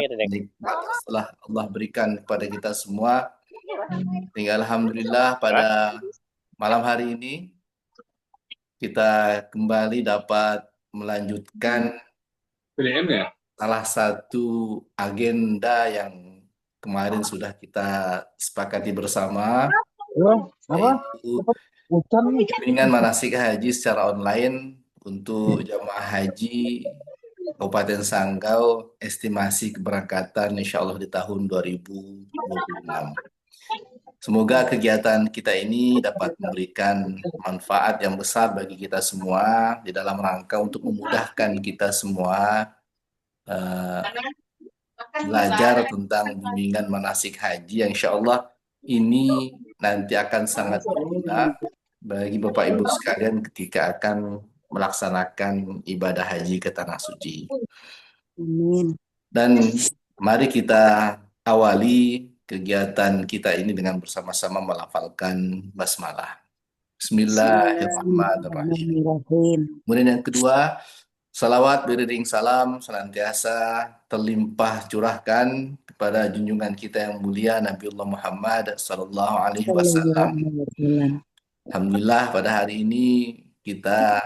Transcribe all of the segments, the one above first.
gitu deh. nikmat setelah Allah berikan kepada kita semua. Hingga alhamdulillah pada malam hari ini kita kembali dapat melanjutkan PDM ya? salah satu agenda yang kemarin sudah kita sepakati bersama, Apa? yaitu Hujan nih. bimbingan manasik haji secara online untuk jamaah haji Kabupaten Sanggau, estimasi keberangkatan insya Allah di tahun 2026. Semoga kegiatan kita ini dapat memberikan manfaat yang besar bagi kita semua di dalam rangka untuk memudahkan kita semua eh, belajar tentang bimbingan manasik haji yang insya Allah ini nanti akan sangat berguna bagi Bapak Ibu sekalian ketika akan melaksanakan ibadah haji ke Tanah Suci. Amin. Dan mari kita awali kegiatan kita ini dengan bersama-sama melafalkan basmalah. Bismillahirrahmanirrahim. Kemudian yang kedua, salawat beriring salam senantiasa terlimpah curahkan kepada junjungan kita yang mulia Nabiullah Muhammad sallallahu alaihi wasallam. Alhamdulillah pada hari ini kita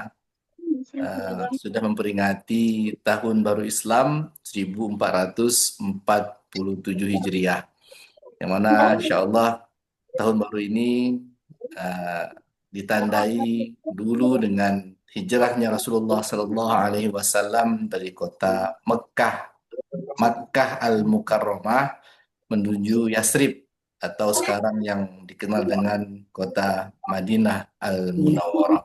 sudah memperingati tahun baru Islam 1447 Hijriah. Yang mana insya Allah tahun baru ini ditandai dulu dengan hijrahnya Rasulullah Sallallahu Alaihi Wasallam dari kota Makkah Al-Mukarramah menuju Yasrib atau sekarang yang dikenal dengan kota Madinah Al-Munawwarah.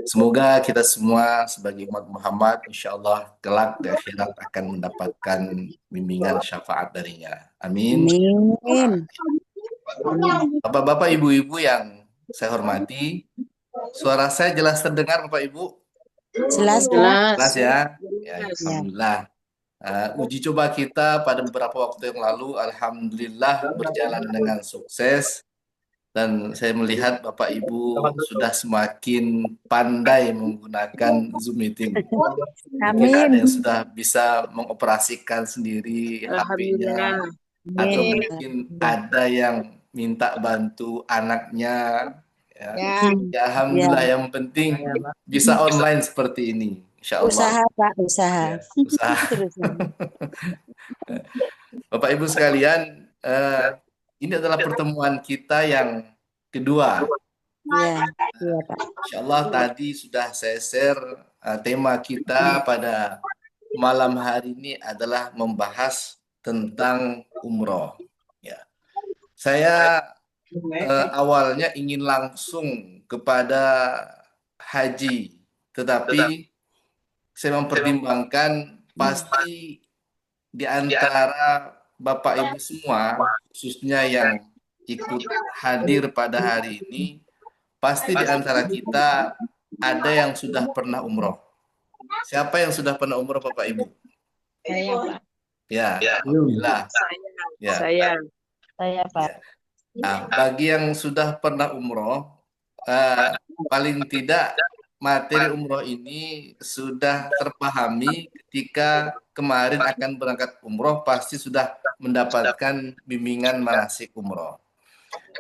Semoga kita semua sebagai umat Muhammad insya Allah kelak di akhirat akan mendapatkan bimbingan syafaat darinya. Amin. Amin. Bapak-bapak, ibu-ibu yang saya hormati, suara saya jelas terdengar Bapak Ibu? Jelas, Jelas ya? Ya, alhamdulillah. Uji coba kita pada beberapa waktu yang lalu, alhamdulillah berjalan dengan sukses. Dan saya melihat Bapak Ibu sudah semakin pandai menggunakan Zoom meeting. Mungkin ada yang sudah bisa mengoperasikan sendiri HP-nya. Atau mungkin ada yang minta bantu anaknya. Ya, alhamdulillah yang penting bisa online seperti ini. Insya Allah. Usaha Pak, usaha. Ya, usaha. Bapak Ibu sekalian, ini adalah pertemuan kita yang kedua. Iya, Pak. Insya Allah tadi sudah saya share tema kita pada malam hari ini adalah membahas tentang umroh. Ya. Saya awalnya ingin langsung kepada haji, tetapi saya mempertimbangkan pasti di antara Bapak Ibu semua, khususnya yang ikut hadir pada hari ini, pasti di antara kita ada yang sudah pernah umroh. Siapa yang sudah pernah umroh Bapak Ibu? Saya, Pak. Ya, alhamdulillah. Ya. Saya, Pak. Nah, bagi yang sudah pernah umroh, paling tidak materi umroh ini sudah terpahami ketika kemarin akan berangkat umroh, pasti sudah mendapatkan bimbingan manasik umroh.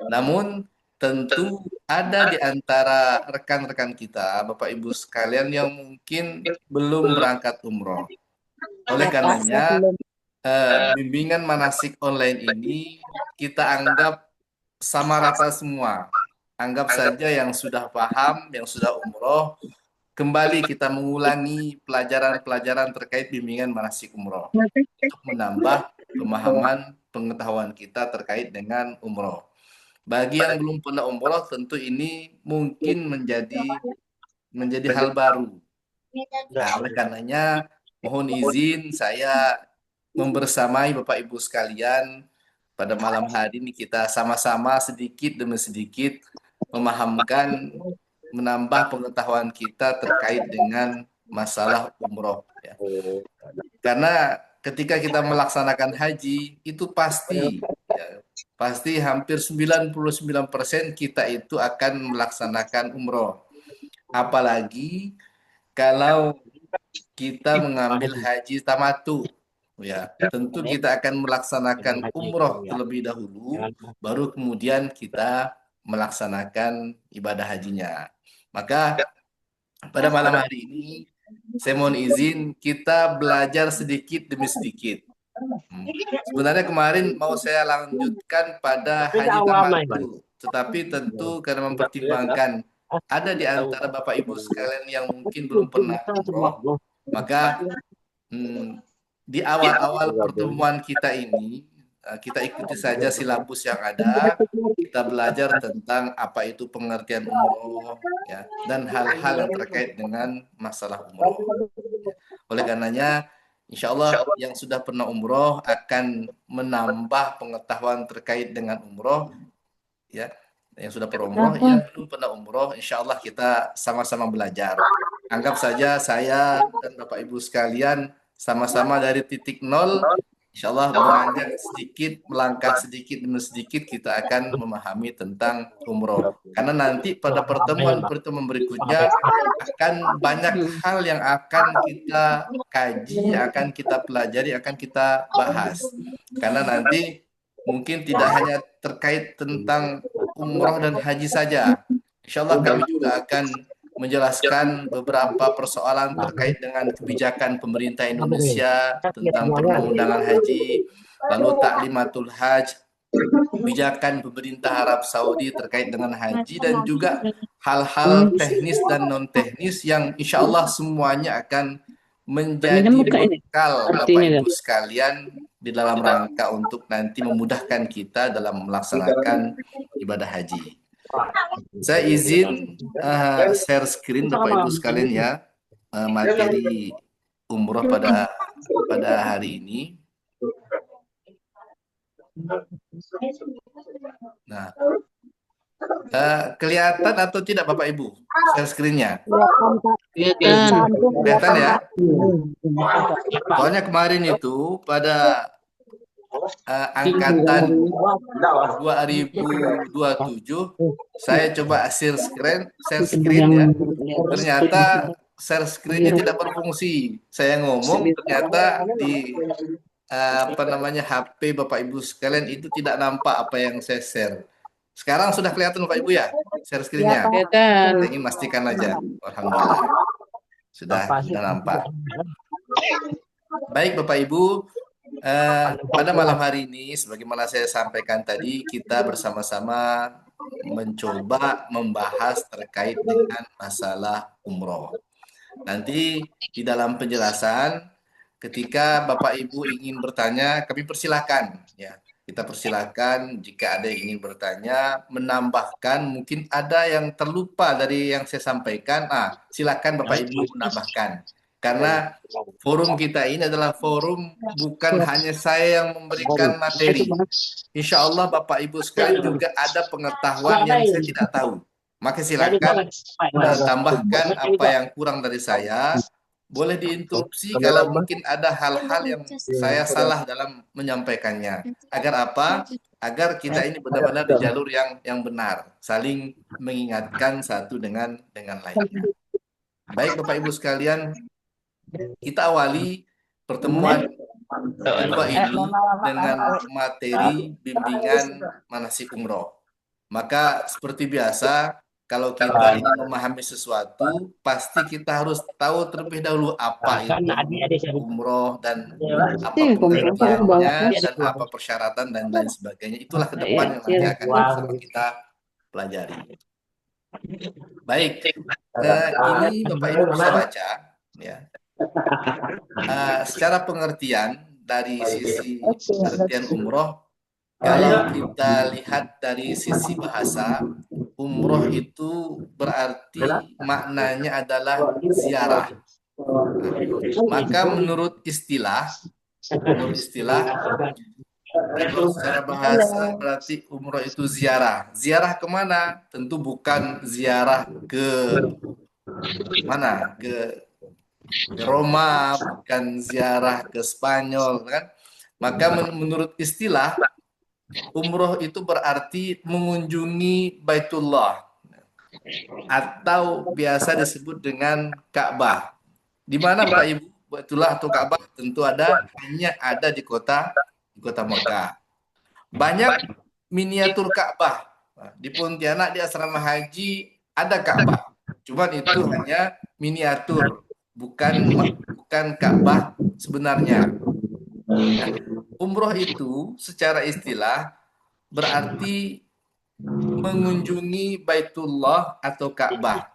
Namun tentu ada di antara rekan-rekan kita, Bapak Ibu sekalian yang mungkin belum berangkat umroh. Oleh karenanya, bimbingan manasik online ini kita anggap sama rata semua. Anggap saja yang sudah paham, yang sudah umroh, kembali kita mengulangi pelajaran-pelajaran terkait bimbingan manasik umroh untuk menambah pemahaman pengetahuan kita terkait dengan umroh. Bagi yang belum pernah umroh, tentu ini mungkin menjadi hal baru. Nah, oleh karenanya, mohon izin saya membersamai Bapak Ibu sekalian pada malam hari ini kita sama-sama sedikit demi sedikit memahamkan, menambah pengetahuan kita terkait dengan masalah umroh. Ya. Karena ketika kita melaksanakan haji, itu pasti hampir 99% kita itu akan melaksanakan umroh. Apalagi kalau kita mengambil haji tamattu. Ya, tentu kita akan melaksanakan umroh terlebih dahulu, baru kemudian kita melaksanakan ibadah hajinya. Maka pada malam hari ini, saya mohon izin kita belajar sedikit demi sedikit. Hmm. Sebenarnya kemarin mau saya lanjutkan pada haji tamattu, tetapi tentu karena mempertimbangkan ada di antara Bapak Ibu sekalian yang mungkin belum pernah umroh, maka Hmm, di awal-awal pertemuan kita ini, kita ikuti saja silabus yang ada. Kita belajar tentang apa itu pengertian umroh, ya, dan hal-hal yang terkait dengan masalah umroh. Ya. Oleh karenanya, insya Allah yang sudah pernah umroh akan menambah pengetahuan terkait dengan umroh, ya. Yang sudah pernah umroh, yang belum pernah umroh, insya Allah kita sama-sama belajar. Anggap saja saya dan Bapak Ibu sekalian sama-sama dari titik nol, insya Allah beranjak sedikit, melangkah sedikit demi sedikit kita akan memahami tentang umroh. Karena nanti pada pertemuan-pertemuan berikutnya akan banyak hal yang akan kita kaji, akan kita pelajari, akan kita bahas. Karena nanti mungkin tidak hanya terkait tentang umroh dan haji saja. Insya Allah kami juga akan menjelaskan beberapa persoalan terkait dengan kebijakan pemerintah Indonesia tentang perundang-undangan haji, lalu taklimatul haj, kebijakan pemerintah Arab Saudi terkait dengan haji, dan juga hal-hal teknis dan non-teknis yang insya Allah semuanya akan menjadi bekal Bapak Ibu sekalian di dalam rangka untuk nanti memudahkan kita dalam melaksanakan ibadah haji. Saya izin share screen Bapak Ibu sekalian ya, materi umroh pada hari ini. Nah, kelihatan atau tidak Bapak Ibu share screen-nya? Kelihatan ya? Soalnya kemarin itu pada angkatan 2027 saya coba share screen ya. Ternyata share screen-nya tidak berfungsi. Saya ngomong ternyata di HP Bapak Ibu sekalian itu tidak nampak apa yang saya share. Sekarang sudah kelihatan Bapak Ibu ya share screen-nya. Saya ingin pastikan aja. Alhamdulillah. Sudah nampak. Baik Bapak Ibu, pada malam hari ini, sebagaimana saya sampaikan tadi, kita bersama-sama mencoba membahas terkait dengan masalah umroh. Nanti di dalam penjelasan, ketika Bapak Ibu ingin bertanya, kami persilahkan. Ya, kita persilahkan jika ada yang ingin bertanya, menambahkan, mungkin ada yang terlupa dari yang saya sampaikan. Silakan Bapak Ibu menambahkan. Karena forum kita ini adalah forum bukan hanya saya yang memberikan materi. Insya Allah Bapak Ibu sekalian juga ada pengetahuan yang saya tidak tahu. Maka silakan tambahkan apa yang kurang dari saya. Boleh diinterupsi kalau mungkin ada hal-hal yang saya salah dalam menyampaikannya. Agar apa? Agar kita ini benar-benar di jalur yang benar, saling mengingatkan satu dengan lainnya. Baik Bapak Ibu sekalian, kita awali pertemuan kedua ini dengan materi bimbingan manasik umroh. Maka seperti biasa, kalau kita ingin memahami sesuatu, pasti kita harus tahu terlebih dahulu apa itu umroh dan apa pengertiannya dan apa persyaratan dan lain sebagainya. Itulah ke depan yang nanti akan sama kita pelajari. Baik, ini Bapak Ibu bisa baca ya. Secara pengertian dari sisi pengertian umroh, kalau kita lihat dari sisi bahasa, umroh itu berarti maknanya adalah ziarah. Maka menurut istilah, kalau secara bahasa berarti umroh itu ziarah. Ziarah kemana? Tentu bukan ziarah ke mana? Ke Roma, bukan ziarah ke Spanyol, kan? Maka menurut istilah, umroh itu berarti mengunjungi Baitullah atau biasa disebut dengan Ka'bah. Di mana Bapak Ibu Baitullah atau Ka'bah tentu hanya ada di kota Mekah. Banyak miniatur Ka'bah. Nah, di Pontianak di asrama haji ada Ka'bah. Cuman itu hanya miniatur, bukan Ka'bah sebenarnya. Nah, umroh itu secara istilah berarti mengunjungi Baitullah atau Ka'bah.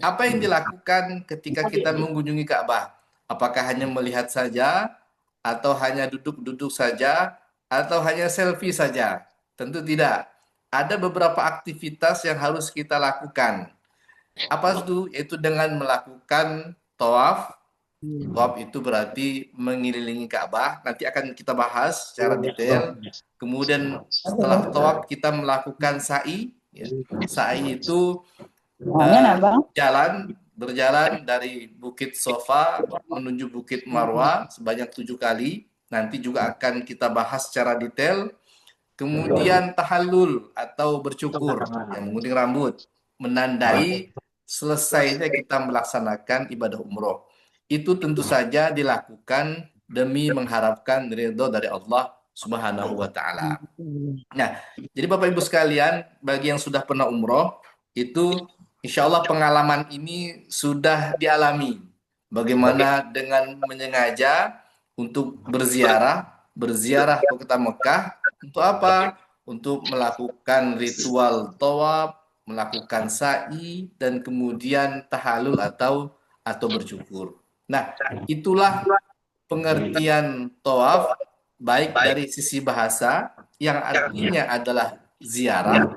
Apa yang dilakukan ketika kita mengunjungi Ka'bah? Apakah hanya melihat saja, atau hanya duduk-duduk saja, atau hanya selfie saja? Tentu tidak. Ada beberapa aktivitas yang harus kita lakukan. Apa itu? Yaitu dengan melakukan tawaf. Tawaf itu berarti mengelilingi Ka'bah. Nanti akan kita bahas secara detail. Kemudian setelah tawaf kita melakukan sa'i. Ya. Sa'i itu berjalan dari Bukit Sofa menuju Bukit Marwa sebanyak 7 kali. Nanti juga akan kita bahas secara detail. Kemudian tahallul atau bercukur, yang mengunting rambut, menandai selesainya kita melaksanakan ibadah umroh. Itu tentu saja dilakukan demi mengharapkan ridho dari Allah Subhanahu wa Ta'ala. Nah, jadi Bapak Ibu sekalian, bagi yang sudah pernah umroh, itu insya Allah pengalaman ini sudah dialami. Bagaimana dengan menyengaja untuk berziarah ke kota Mekah, untuk apa? Untuk melakukan ritual tawaf, melakukan sa'i, dan kemudian tahalul atau bercukur. Nah, itulah pengertian tawaf, baik dari sisi bahasa yang artinya adalah ziarah,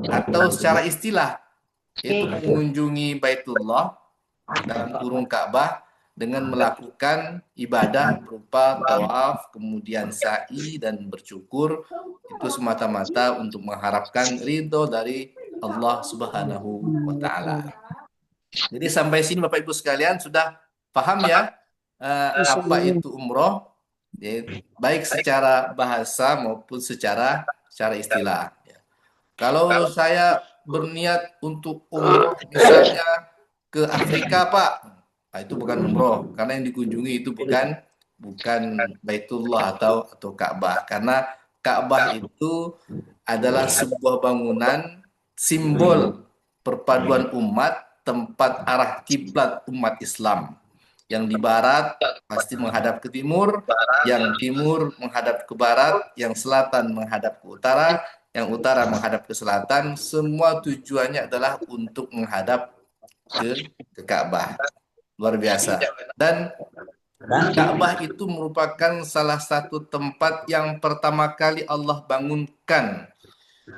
atau secara istilah yaitu mengunjungi Baitullah dalam kurung Ka'bah dengan melakukan ibadah berupa tawaf, kemudian sa'i dan bercukur. Itu semata-mata untuk mengharapkan ridho dari Allah Subhanahu wa Ta'ala. Jadi sampai sini Bapak Ibu sekalian sudah paham ya apa itu umroh, baik secara bahasa maupun secara istilah. Kalau saya berniat untuk umroh misalnya ke Afrika, Pak, nah, itu bukan umroh karena yang dikunjungi itu bukan Baitullah atau Ka'bah, karena Ka'bah itu adalah sebuah bangunan simbol perpaduan umat, tempat arah kiblat umat Islam. Yang di barat pasti menghadap ke timur, yang timur menghadap ke barat, yang selatan menghadap ke utara, yang utara menghadap ke selatan. Semua tujuannya adalah untuk menghadap ke Ka'bah. Luar biasa. Dan Ka'bah itu merupakan salah satu tempat yang pertama kali Allah bangunkan.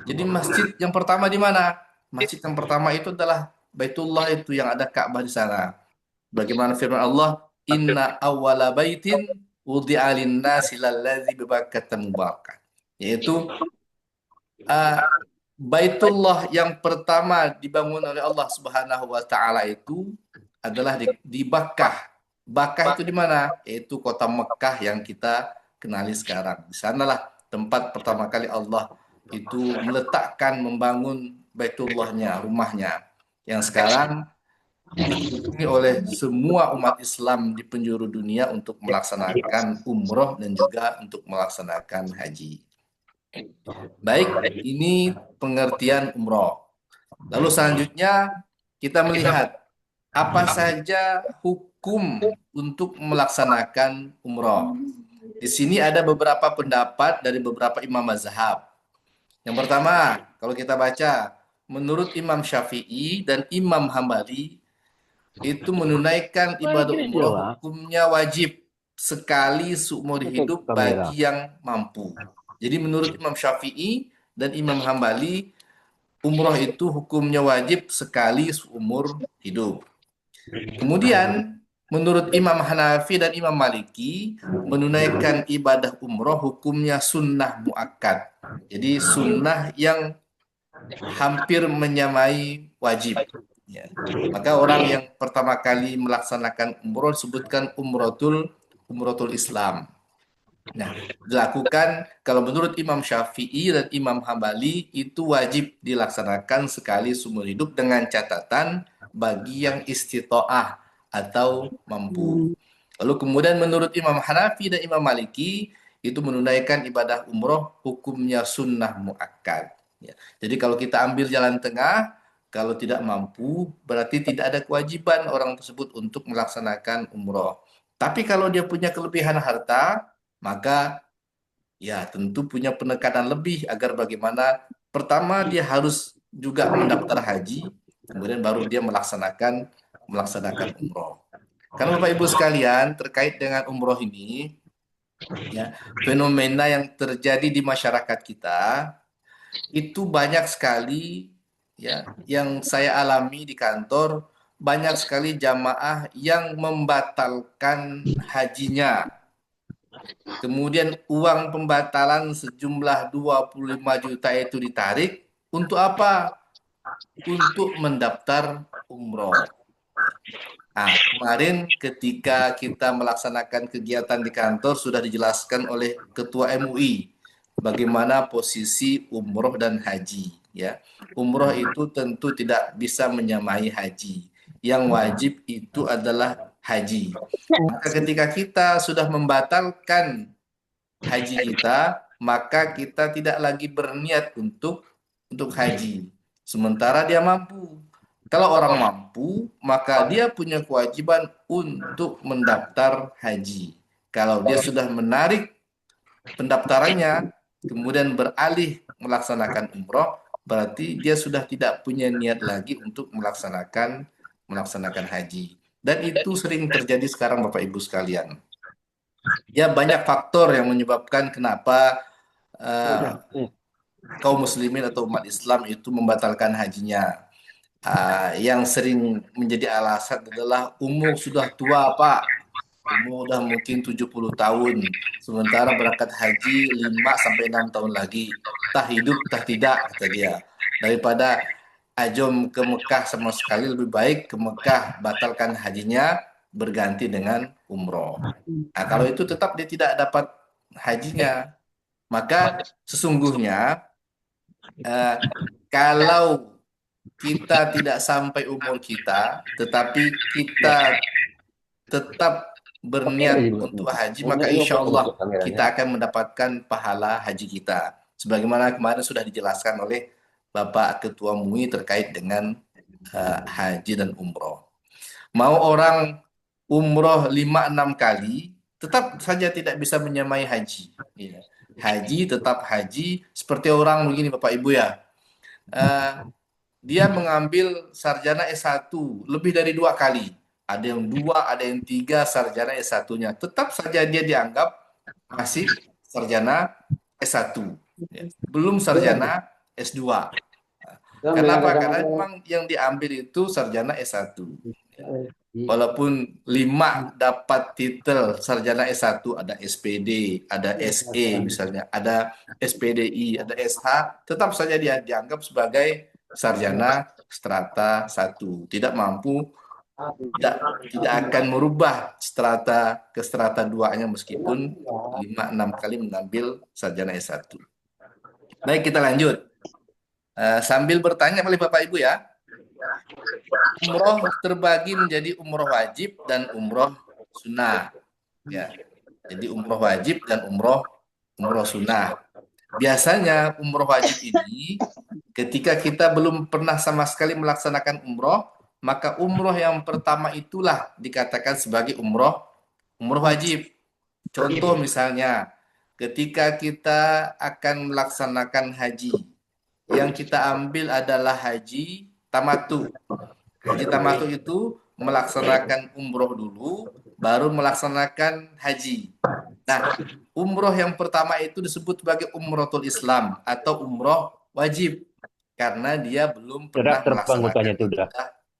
Jadi masjid yang pertama di mana? Masjid yang pertama itu adalah Baitullah, itu yang ada Ka'bah di sana. Bagaimana firman Allah, Inna awwala baitin wudi'a lin-nasi lalladzi bi Bakkata mubarakan. Yaitu Baitullah yang pertama dibangun oleh Allah Subhanahu wa Ta'ala itu adalah di Bakkah. Bakkah itu di mana? Yaitu kota Mekah yang kita kenali sekarang. Di sanalah tempat pertama kali Allah itu meletakkan, membangun Baitullahnya, rumahnya, yang sekarang dikunjungi oleh semua umat Islam di penjuru dunia untuk melaksanakan umroh dan juga untuk melaksanakan haji. Baik, ini pengertian umroh. Lalu selanjutnya kita melihat apa saja hukum untuk melaksanakan umroh. Di sini ada beberapa pendapat dari beberapa imam mazhab. Yang pertama, kalau kita baca, menurut Imam Syafi'i dan Imam Hambali, itu menunaikan ibadah umroh hukumnya wajib sekali seumur hidup bagi yang mampu. Jadi menurut Imam Syafi'i dan Imam Hambali, umroh itu hukumnya wajib sekali seumur hidup. Kemudian menurut Imam Hanafi dan Imam Maliki, menunaikan ibadah umroh hukumnya sunnah muakkad. Jadi sunnah yang hampir menyamai wajib. Ya. Maka orang yang pertama kali melaksanakan umroh disebutkan umrotul Islam. Nah, dilakukan kalau menurut Imam Syafi'i dan Imam Hambali itu wajib dilaksanakan sekali seumur hidup dengan catatan bagi yang istitoah atau mampu. Lalu kemudian menurut Imam Hanafi dan Imam Maliki itu menunaikan ibadah umroh hukumnya sunnah muakkad. Ya. Jadi kalau kita ambil jalan tengah, kalau tidak mampu berarti tidak ada kewajiban orang tersebut untuk melaksanakan umroh. Tapi kalau dia punya kelebihan harta, maka ya tentu punya penekanan lebih agar bagaimana pertama dia harus juga mendaftar haji, kemudian baru dia melaksanakan umroh. Karena Bapak Ibu sekalian, terkait dengan umroh ini, ya, fenomena yang terjadi di masyarakat kita itu banyak sekali, ya, yang saya alami di kantor, banyak sekali jamaah yang membatalkan hajinya. Kemudian uang pembatalan sejumlah 25 juta itu ditarik untuk apa? Untuk mendaftar umroh. Nah, kemarin ketika kita melaksanakan kegiatan di kantor sudah dijelaskan oleh Ketua MUI bagaimana posisi umroh dan haji. Ya, umroh itu tentu tidak bisa menyamai haji. Yang wajib itu adalah haji. Maka ketika kita sudah membatalkan haji kita, maka kita tidak lagi berniat untuk haji. Sementara dia mampu. Kalau orang mampu, maka dia punya kewajiban untuk mendaftar haji. Kalau dia sudah menarik pendaftarannya, kemudian beralih melaksanakan umroh, berarti dia sudah tidak punya niat lagi untuk melaksanakan haji. Dan itu sering terjadi sekarang Bapak Ibu sekalian. Ya banyak faktor yang menyebabkan kenapa kaum muslimin atau umat Islam itu membatalkan hajinya. Yang sering menjadi alasan adalah umur sudah tua, Pak. Umur udah mungkin 70 tahun. Sementara berangkat haji 5 sampai 6 tahun lagi. Tah hidup, tah tidak, kata dia. Daripada ajom ke Mekah sama sekali, lebih baik ke Mekah batalkan hajinya berganti dengan umroh. Nah, kalau itu tetap dia tidak dapat hajinya, maka sesungguhnya kalau kita tidak sampai umur kita, tetapi kita tetap berniat untuk haji, maka insya Allah kita akan mendapatkan pahala haji kita. Sebagaimana kemarin sudah dijelaskan oleh Bapak Ketua MUI terkait dengan haji dan umroh. Mau orang umroh 5-6 kali, tetap saja tidak bisa menyamai haji. Ya. Haji tetap haji, seperti orang begini Bapak Ibu ya. Dia mengambil sarjana S1 lebih dari 2 kali. Ada yang 2, ada yang 3 sarjana S1-nya. Tetap saja dia dianggap masih sarjana S1. Ya. Belum sarjana S2. Kenapa? Karena memang yang diambil itu sarjana S1. Walaupun 5 dapat titel sarjana S1, ada SPD, ada SE misalnya, ada SPDI, ada SH, tetap saja dia dianggap sebagai sarjana strata 1. Tidak mampu, tidak akan merubah strata ke strata 2-nya meskipun 5-6 kali mengambil sarjana S1. Baik, kita lanjut. Sambil bertanya oleh Bapak Ibu ya. Umroh terbagi menjadi umroh wajib dan umroh sunnah. Ya. Jadi umroh wajib dan umroh sunnah. Biasanya umroh wajib ini ketika kita belum pernah sama sekali melaksanakan umroh, maka umroh yang pertama itulah dikatakan sebagai umroh wajib. Contoh misalnya, ketika kita akan melaksanakan haji, yang kita ambil adalah haji tamatu. Haji tamatu itu melaksanakan umroh dulu, baru melaksanakan haji. Nah, umroh yang pertama itu disebut sebagai umrohul Islam atau umroh wajib karena dia belum pernah terbang melaksanakan hutannya itu udah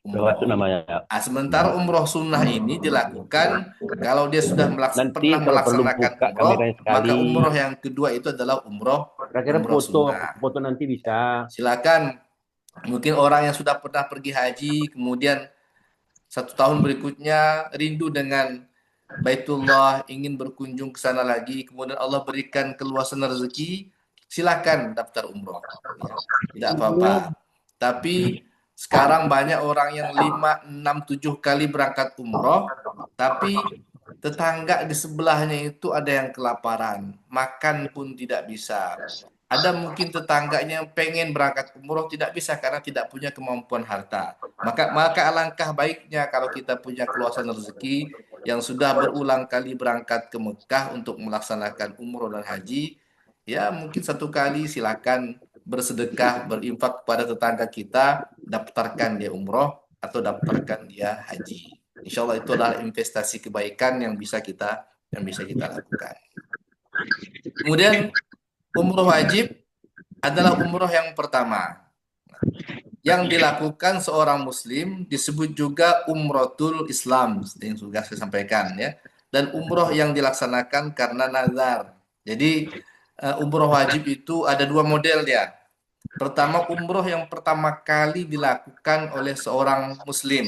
ibadah itu umroh. namanya. Nah, sementara umroh sunnah ini dilakukan kalau dia sudah Nanti pernah kalau perlu melaksanakan buka umroh, kameranya maka sekali. umroh yang kedua itu adalah umroh Kira-kira foto sunnah. foto nanti bisa. Silakan, mungkin orang yang sudah pernah pergi haji, kemudian 1 tahun berikutnya rindu dengan Baitullah, ingin berkunjung ke sana lagi, kemudian Allah berikan keluasan rezeki, silakan daftar umroh. Ya, tidak apa-apa. Tapi sekarang banyak orang yang 5, 6, 7 kali berangkat umroh, tapi tetangga di sebelahnya itu ada yang kelaparan, makan pun tidak bisa. Ada mungkin tetangganya yang pengen berangkat umroh tidak bisa karena tidak punya kemampuan harta. Maka alangkah baiknya kalau kita punya keluasan rezeki yang sudah berulang kali berangkat ke Mekah untuk melaksanakan umroh dan haji, ya mungkin satu kali silakan bersedekah, berinfak kepada tetangga kita, daftarkan dia umroh atau daftarkan dia haji. Insya Allah itu adalah investasi kebaikan yang bisa kita lakukan. Kemudian umroh wajib adalah umroh yang pertama yang dilakukan seorang muslim, disebut juga umrotul Islam yang sudah saya sampaikan ya, dan umroh yang dilaksanakan karena nazar. Jadi umroh wajib itu ada dua model ya. Pertama, umroh yang pertama kali dilakukan oleh seorang muslim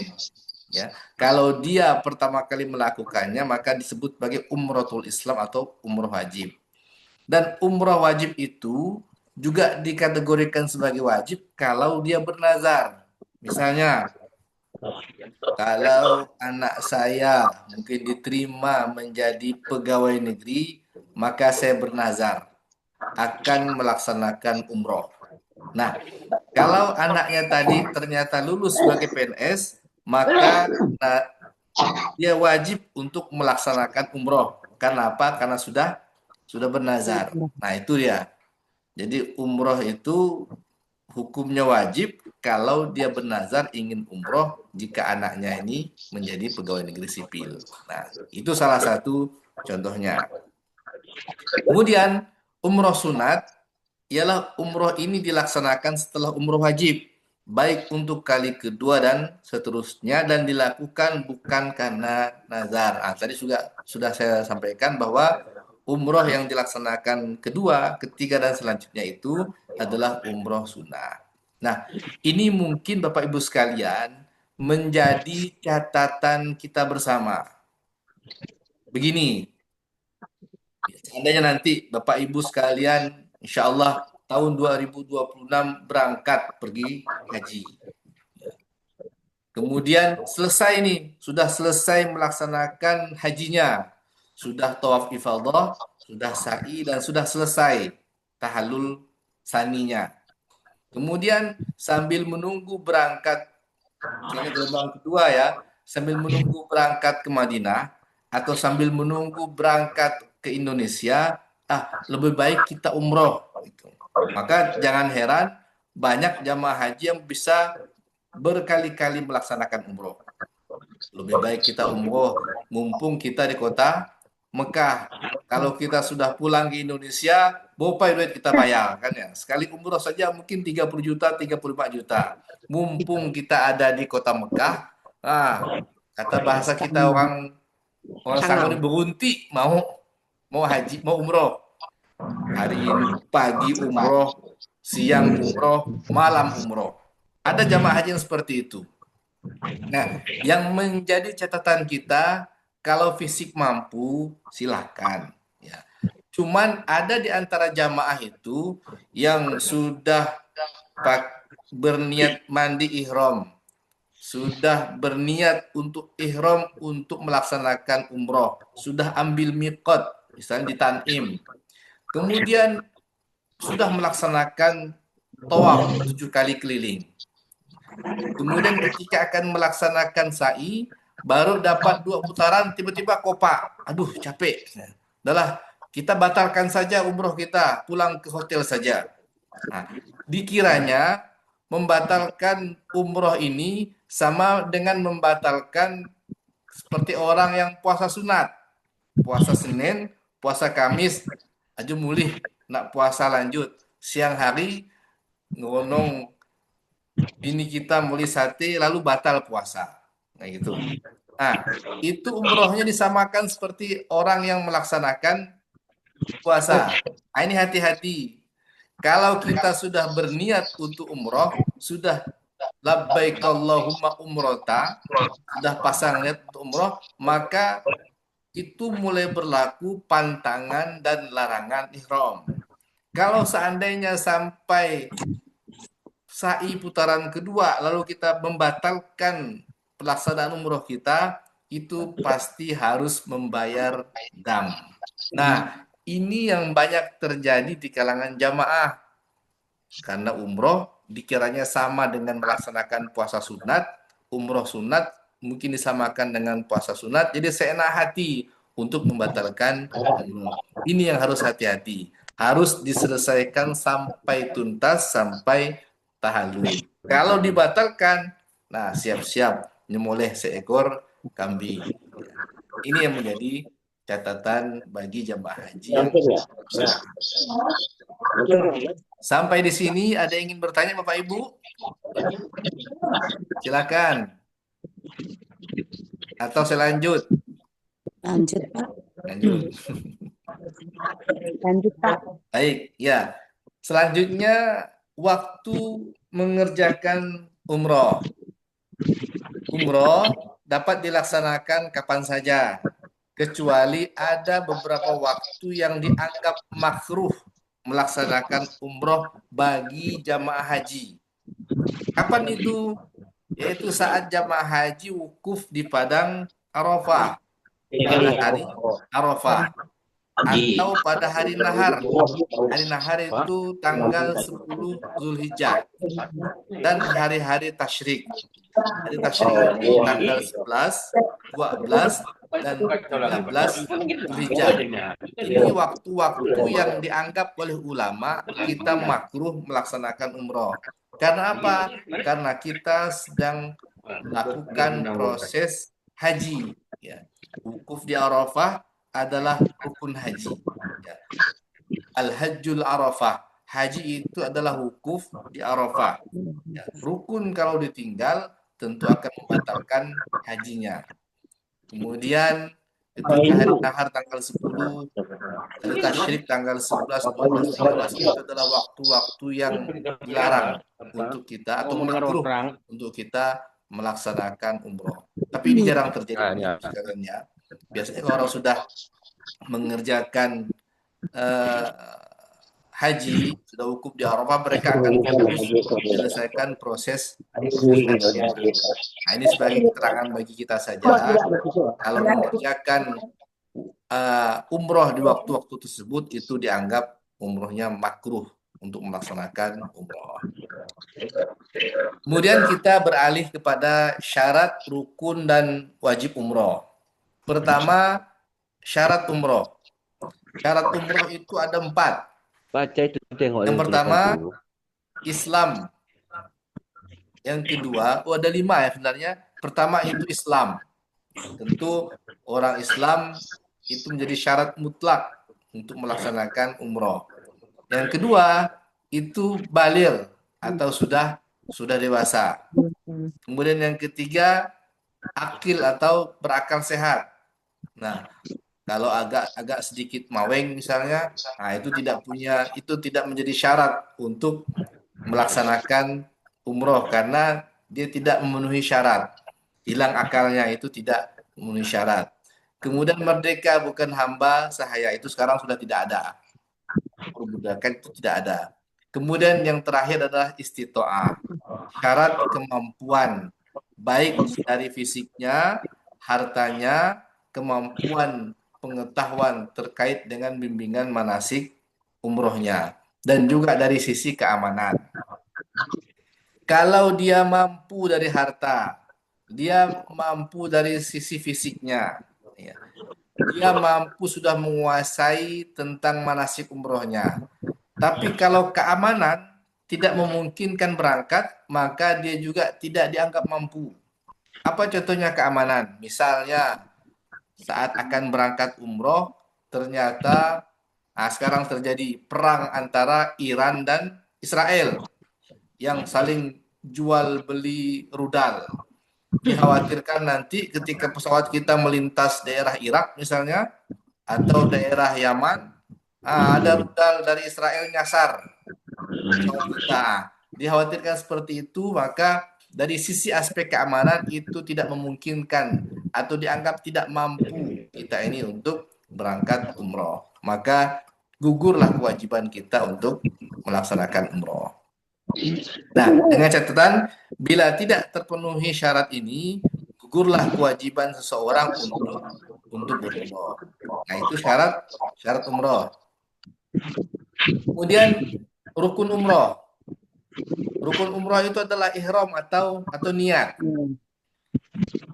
ya. Kalau dia pertama kali melakukannya maka disebut sebagai umrotul Islam atau umroh wajib. Dan umroh wajib itu juga dikategorikan sebagai wajib kalau dia bernazar. Misalnya, kalau anak saya mungkin diterima menjadi pegawai negeri, maka saya bernazar akan melaksanakan umroh. Nah, kalau anaknya tadi ternyata lulus sebagai PNS, maka dia wajib untuk melaksanakan umroh. Karena apa? Karena sudah bernazar. Nah, itu dia. Jadi umroh itu hukumnya wajib kalau dia bernazar ingin umroh jika anaknya ini menjadi pegawai negeri sipil. Nah, itu salah satu contohnya. Kemudian umroh sunat ialah umroh ini dilaksanakan setelah umroh wajib, baik untuk kali kedua dan seterusnya, dan dilakukan bukan karena nazar. Tadi sudah saya sampaikan bahwa umroh yang dilaksanakan kedua, ketiga, dan selanjutnya itu adalah umroh sunnah. Nah, ini mungkin Bapak Ibu sekalian menjadi catatan kita bersama. Begini, seandainya nanti Bapak Ibu sekalian insya Allah tahun 2026 berangkat pergi haji. Kemudian selesai nih, sudah selesai melaksanakan hajinya. Sudah tawaf ifadah, sudah sa'i, dan sudah selesai tahallul saninya. Kemudian sambil menunggu berangkat, misalnya gelombang kedua ya, sambil menunggu berangkat ke Madinah, atau sambil menunggu berangkat ke Indonesia, lebih baik kita umroh. Gitu. Maka jangan heran banyak jamaah haji yang bisa berkali-kali melaksanakan umroh. Lebih baik kita umroh mumpung kita di kota Mekah. Kalau kita sudah pulang ke Indonesia, berapa duit kita bayar kan ya? Sekali umroh saja mungkin 30 juta, 35 juta. Mumpung kita ada di kota Mekah, kata bahasa kita orang sangat berunti mau haji, mau umroh. Hari ini pagi umroh, siang umroh, malam umroh. Ada jamaah haji yang seperti itu. Nah, yang menjadi catatan kita, kalau fisik mampu, silakan. Ya. Cuman ada di antara jamaah itu yang sudah berniat mandi ihram, sudah berniat untuk ihram untuk melaksanakan umroh, sudah ambil miqat, misalnya di Tanim, kemudian sudah melaksanakan tawaf 7 kali keliling. Kemudian ketika akan melaksanakan sa'i, baru dapat 2 putaran, tiba-tiba kopak. Aduh, capek. Udahlah, kita batalkan saja umroh kita, pulang ke hotel saja. Nah, dikiranya membatalkan umroh ini sama dengan membatalkan seperti orang yang puasa sunat. Puasa Senin, puasa Kamis, aja mulih, nak puasa lanjut. Siang hari, ngonong ini kita mulai sate lalu batal puasa. Nah gitu. Nah, itu umrohnya disamakan seperti orang yang melaksanakan puasa. Nah, ini hati-hati. Kalau kita sudah berniat untuk umroh, sudah labbaik Allahumma umrota, sudah pasang niat untuk umroh, maka itu mulai berlaku pantangan dan larangan ihram. Kalau seandainya sampai sa'i putaran kedua, lalu kita membatalkan pelaksanaan umroh kita, itu pasti harus membayar dam. Nah, ini yang banyak terjadi di kalangan jamaah. Karena umroh dikiranya sama dengan melaksanakan puasa sunat, umroh sunat mungkin disamakan dengan puasa sunat, jadi seenak hati untuk membatalkan umroh. Ini yang harus hati-hati. Harus diselesaikan sampai tuntas, sampai tahallul. Kalau dibatalkan, nah siap-siap nyemoleh seekor kambing. Ini yang menjadi catatan bagi jamaah haji yang sah. Sampai di sini ada yang ingin bertanya Bapak Ibu? Silakan. Atau saya lanjut? Lanjut, Pak. Lanjut. Lanjut, Pak. Baik, ya. Selanjutnya waktu mengerjakan umroh. Umroh dapat dilaksanakan kapan saja, kecuali ada beberapa waktu yang dianggap makruh melaksanakan umroh bagi jamaah haji. Kapan itu? Yaitu saat jamaah haji wukuf di Padang Arafah pada hari Arafah atau pada hari nahar. Hari nahar itu tanggal 10 Zulhijjah dan hari-hari tasyrik. Hari tasyrik itu tanggal 11, 12, dan 13 Zulhijjah. Ini waktu-waktu yang dianggap oleh ulama kita makruh melaksanakan umroh. Karena apa? Karena kita sedang melakukan proses haji. Ya. Wukuf di Arafah adalah rukun haji. Ya. Al-Hajjul Arafah. Haji itu adalah wukuf di Arafah. Ya. Rukun kalau ditinggal tentu akan membatalkan hajinya. Kemudian ketika hari nahar tanggal 10, hari tasyrik tanggal 11, 12, 13 itu adalah waktu-waktu yang dilarang untuk kita atau makruh untuk kita melaksanakan umroh. Tapi ini jarang terjadi sekarang ya. Biasanya kalau orang sudah mengerjakan haji, sudah wukuf di Arafah, mereka akan fokus menyelesaikan proses hajinya. Nah, ini sebagai keterangan bagi kita saja, kalau mengerjakan umroh di waktu-waktu tersebut itu dianggap umrohnya makruh untuk melaksanakan umroh. Kemudian kita beralih kepada syarat, rukun, dan wajib umroh. Pertama, syarat umroh. Syarat umroh itu ada 4. Baca itu tengok. Yang pertama, Islam. Yang kedua, ada 5 ya sebenarnya. Pertama itu Islam. Tentu orang Islam itu menjadi syarat mutlak untuk melaksanakan umroh. Yang kedua itu baligh atau sudah dewasa. Kemudian yang ketiga akil atau berakal sehat. Nah, kalau agak sedikit maweng misalnya, nah itu tidak menjadi syarat untuk melaksanakan umroh karena dia tidak memenuhi syarat. Hilang akalnya itu tidak memenuhi syarat. Kemudian merdeka bukan hamba sahaya itu sekarang sudah tidak ada. Perbudakan itu tidak ada. Kemudian yang terakhir adalah istitoah. Syarat kemampuan baik dari fisiknya, hartanya, kemampuan pengetahuan terkait dengan bimbingan manasik umrohnya, dan juga dari sisi keamanan. Kalau dia mampu dari harta, dia mampu dari sisi fisiknya, ya, dia mampu sudah menguasai tentang manasik umrohnya. Tapi kalau keamanan tidak memungkinkan berangkat, maka dia juga tidak dianggap mampu. Apa contohnya keamanan? Misalnya saat akan berangkat umroh, ternyata sekarang terjadi perang antara Iran dan Israel yang saling jual beli rudal. Dikhawatirkan nanti ketika pesawat kita melintas daerah Irak misalnya, atau daerah Yaman, ada rudal dari Israel nyasar pesawat kita. Dikhawatirkan seperti itu, maka dari sisi aspek keamanan itu tidak memungkinkan atau dianggap tidak mampu kita ini untuk berangkat umroh. Maka gugurlah kewajiban kita untuk melaksanakan umroh. Nah, dengan catatan bila tidak terpenuhi syarat ini, gugurlah kewajiban seseorang untuk berumroh. Nah, itu syarat umroh. Kemudian rukun umroh. Rukun umroh itu adalah ihram atau niat.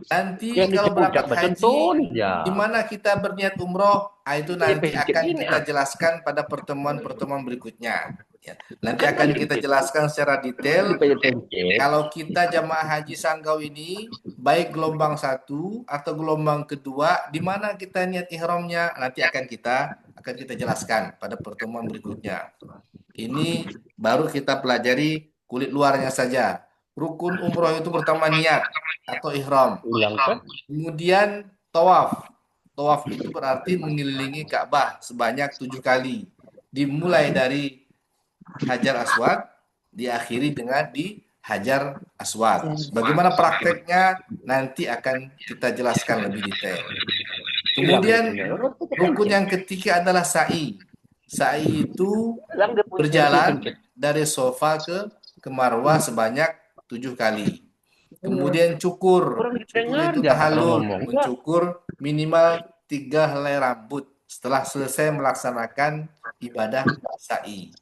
Nanti Yang kalau disebut berangkat haji, betul ya. di mana kita berniat umroh, itu nanti akan kita jelaskan pada pertemuan-pertemuan berikutnya. Ya. Nanti akan kita jelaskan secara detail. Kalau kita jamaah haji Sanggau ini, baik gelombang 1 atau gelombang kedua, di mana kita niat ihramnya, nanti akan kita jelaskan pada pertemuan berikutnya. Ini baru kita pelajari kulit luarnya saja. Rukun umroh itu pertama niat atau ihram. Kemudian tawaf. Tawaf itu berarti mengelilingi Ka'bah sebanyak 7 kali. Dimulai dari Hajar Aswad, diakhiri dengan di Hajar Aswad. Bagaimana prakteknya nanti akan kita jelaskan lebih detail. Kemudian rukun yang ketiga adalah sa'i. Sa'i itu berjalan dari Sofa ke Marwah sebanyak 7 kali. Kemudian cukur. Cukur itu tahallul, mencukur minimal 3 helai rambut setelah selesai melaksanakan ibadah sa'i.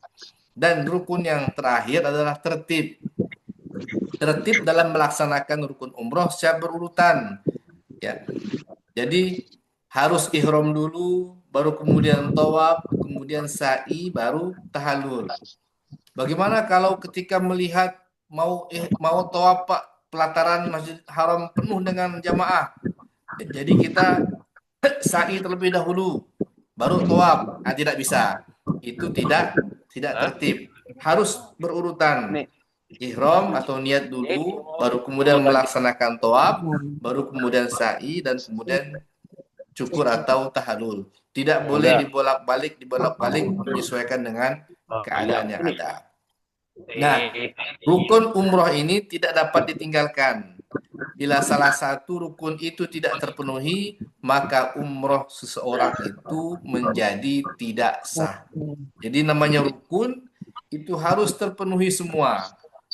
Dan rukun yang terakhir adalah tertib. Tertib dalam melaksanakan rukun umroh secara berurutan. Ya. Jadi harus ihram dulu, baru kemudian tawaf, kemudian sa'i, baru tahallul. Bagaimana kalau ketika melihat mau tawaf Pak, pelataran Masjid Haram penuh dengan jamaah. Jadi kita sa'i terlebih dahulu, baru tawaf. Nah, tidak bisa. Itu tidak tertib. Harus berurutan. Ihram atau niat dulu, baru kemudian melaksanakan tawaf, baru kemudian sa'i, dan kemudian cukur atau tahallul. Tidak boleh dibolak-balik menyesuaikan dengan keadaan yang ada. Nah, rukun umroh ini tidak dapat ditinggalkan. Bila salah satu rukun itu tidak terpenuhi, maka umroh seseorang itu menjadi tidak sah. Jadi namanya rukun itu harus terpenuhi semua.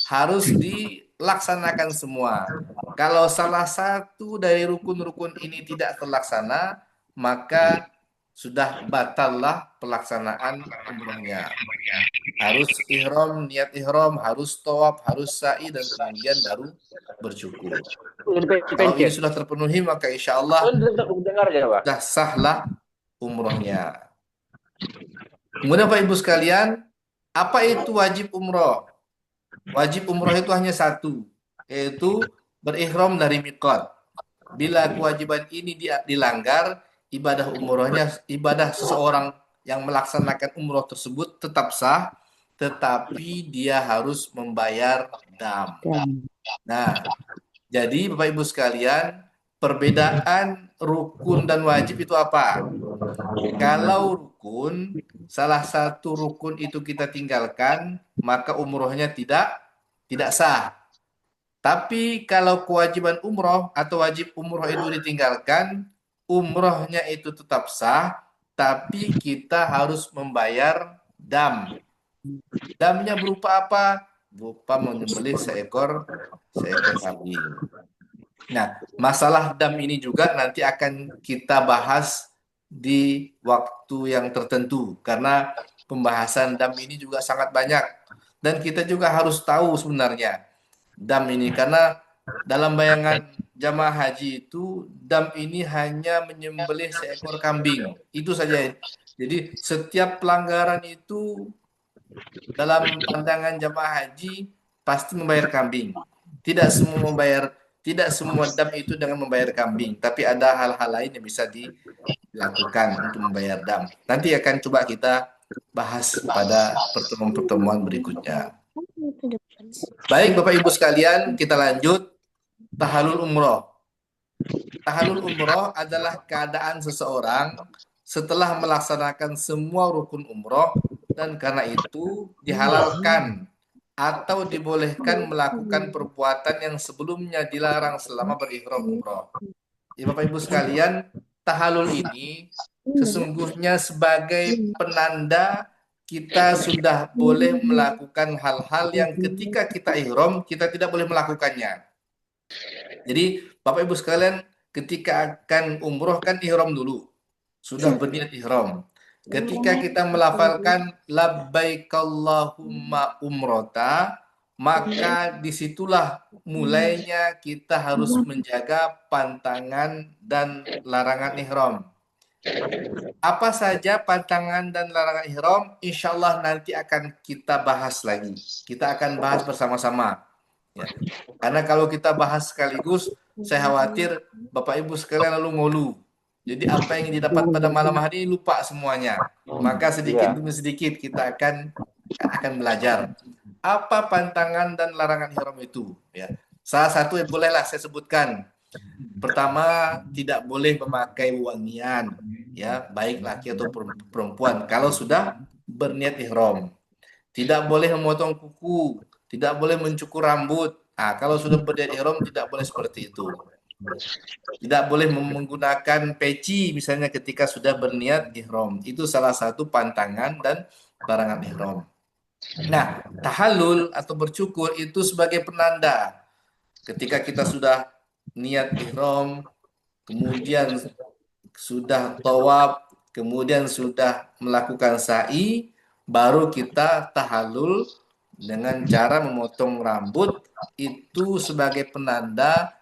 Harus dilaksanakan semua. Kalau salah satu dari rukun-rukun ini tidak terlaksana, maka sudah batallah pelaksanaan umrohnya. Harus ihram, niat ihram, harus tawaf, harus sa'i, dan kemudian baru bercukur. Kalau ini sudah terpenuhi, maka insya Allah sudah sahlah umrohnya. Kemudian Bapak Ibu sekalian, apa itu wajib umroh? Wajib umroh itu hanya satu, yaitu berihram dari miqat. Bila kewajiban ini dilanggar, ibadah seseorang yang melaksanakan umroh tersebut tetap sah, tetapi dia harus membayar dam. Nah, jadi Bapak Ibu sekalian, perbedaan rukun dan wajib itu apa? Kalau rukun, salah satu rukun itu kita tinggalkan, maka umrohnya tidak sah. Tapi kalau kewajiban umroh atau wajib umroh itu ditinggalkan, umrohnya itu tetap sah, tapi kita harus membayar dam. Damnya berupa apa? Berupa menyembelih seekor kambing. Nah, masalah dam ini juga nanti akan kita bahas di waktu yang tertentu, karena pembahasan dam ini juga sangat banyak, dan kita juga harus tahu sebenarnya dam ini, karena dalam bayangan jamaah haji itu dam ini hanya menyembelih seekor kambing, itu saja. Jadi setiap pelanggaran itu dalam pandangan jamaah haji pasti membayar kambing. Tidak semua dam itu dengan membayar kambing, tapi ada hal-hal lain yang bisa dilakukan untuk membayar dam. Nanti akan coba kita bahas pada pertemuan-pertemuan berikutnya. Baik Bapak Ibu sekalian, kita lanjut. Tahallul umroh. Tahallul umroh adalah keadaan seseorang setelah melaksanakan semua rukun umroh, dan karena itu dihalalkan atau dibolehkan melakukan perbuatan yang sebelumnya dilarang selama berihram umroh. Ya, Bapak Ibu sekalian, tahallul ini sesungguhnya sebagai penanda kita sudah boleh melakukan hal-hal yang ketika kita ihram kita tidak boleh melakukannya. Jadi Bapak Ibu sekalian, ketika akan umroh kan ihram dulu. Sudah berniat ihram. Ketika kita melafalkan labbaik Allahumma umrota, maka disitulah mulainya kita harus menjaga pantangan dan larangan ihram. Apa saja pantangan dan larangan ihram, insya Allah nanti akan kita bahas lagi. Kita akan bahas bersama-sama. Ya. Karena kalau kita bahas sekaligus, saya khawatir Bapak Ibu sekalian lalu ngolu. Jadi apa yang didapat pada malam hari ini lupa semuanya. Maka sedikit demi sedikit kita akan belajar apa pantangan dan larangan ihram itu. Ya. Salah satu yang bolehlah saya sebutkan. Pertama, tidak boleh memakai wangian, ya, baik laki atau perempuan. Kalau sudah berniat ihram, tidak boleh memotong kuku, tidak boleh mencukur rambut. Kalau sudah berniat ihram tidak boleh seperti itu. Tidak boleh menggunakan peci misalnya ketika sudah berniat ihram. Itu salah satu pantangan dan larangan ihram. Nah, tahallul atau bercukur itu sebagai penanda. Ketika kita sudah niat ihram, kemudian sudah tawaf, kemudian sudah melakukan sa'i, baru kita tahallul dengan cara memotong rambut, itu sebagai penanda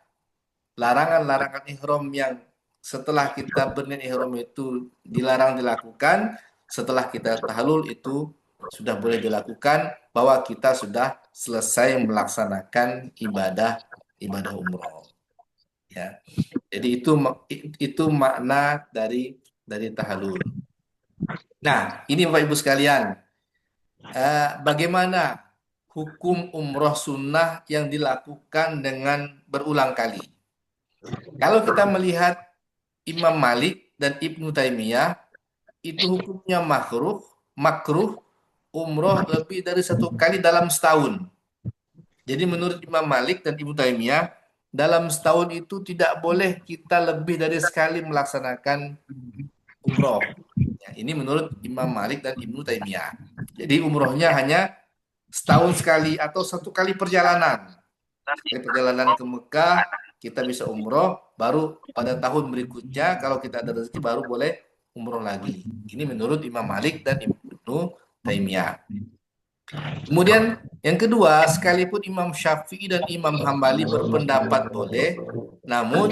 larangan-larangan ihram yang setelah kita berniat ihram itu dilarang dilakukan, setelah kita tahallul itu sudah boleh dilakukan, bahwa kita sudah selesai melaksanakan ibadah umroh. Ya. Jadi itu makna dari tahallul. Nah, ini Bapak Ibu sekalian, bagaimana hukum umroh sunnah yang dilakukan dengan berulang kali? Kalau kita melihat Imam Malik dan Ibnu Taimiyah, itu hukumnya makruh umroh lebih dari satu kali dalam setahun. Jadi menurut Imam Malik dan Ibnu Taimiyah, dalam setahun itu tidak boleh kita lebih dari sekali melaksanakan umroh. Ya, ini menurut Imam Malik dan Ibnu Taimiyah. Jadi umrohnya hanya setahun sekali atau satu kali perjalanan. Sekali perjalanan ke Mekah, kita bisa umroh, baru pada tahun berikutnya kalau kita ada rezeki baru boleh umroh lagi. Ini menurut Imam Malik dan Ibnu Taimiyah. Kemudian yang kedua, sekalipun Imam Syafi'i dan Imam Hambali berpendapat boleh, namun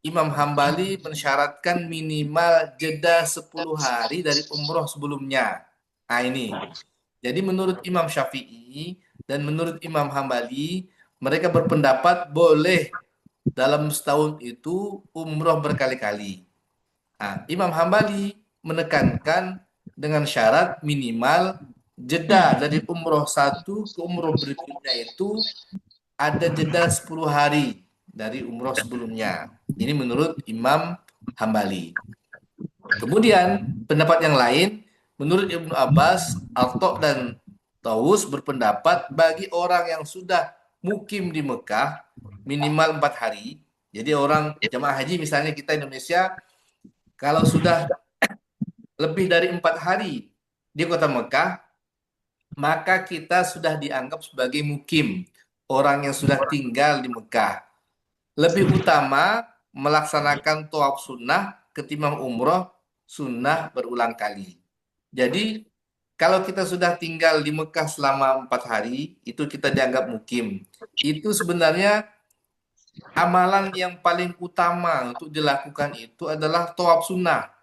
Imam Hambali mensyaratkan minimal jeda 10 hari dari umroh sebelumnya. Nah ini, jadi menurut Imam Syafi'i dan menurut Imam Hambali, mereka berpendapat boleh dalam setahun itu umroh berkali-kali. Nah, Imam Hambali menekankan dengan syarat minimal jeda dari umroh satu ke umroh berikutnya itu ada jeda 10 hari dari umroh sebelumnya. Ini menurut Imam Hambali. Kemudian pendapat yang lain, menurut Ibnu Abbas, Al-Tok dan Tawus berpendapat bagi orang yang sudah mukim di Mekah minimal 4 hari. Jadi orang jamaah haji misalnya kita Indonesia, kalau sudah lebih dari 4 hari di kota Mekah, maka kita sudah dianggap sebagai mukim, orang yang sudah tinggal di Mekah. Lebih utama melaksanakan tawaf sunnah ketimbang umroh sunnah berulang kali. Jadi kalau kita sudah tinggal di Mekah selama 4 hari, itu kita dianggap mukim. Itu sebenarnya amalan yang paling utama untuk dilakukan itu adalah tawaf sunnah.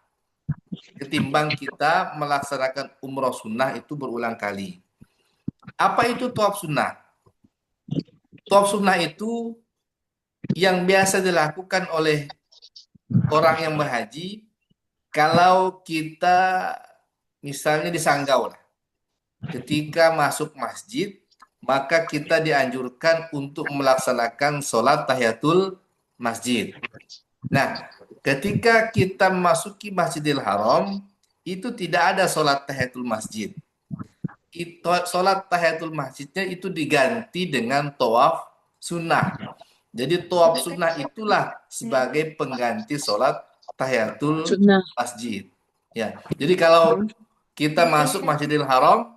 Ketimbang kita melaksanakan umroh sunnah itu berulang kali. Apa itu tawaf sunnah? Tawaf sunnah itu yang biasa dilakukan oleh orang yang berhaji kalau kita misalnya di Sanggau lah. Ketika masuk masjid, maka kita dianjurkan untuk melaksanakan sholat tahiyatul masjid. Nah, ketika kita memasuki Masjidil Haram, itu tidak ada sholat tahiyatul masjid. Sholat tahiyatul masjidnya itu diganti dengan tawaf sunnah. Jadi tawaf sunnah itulah sebagai pengganti sholat tahiyatul masjid. Ya, jadi kalau kita masuk Masjidil Haram,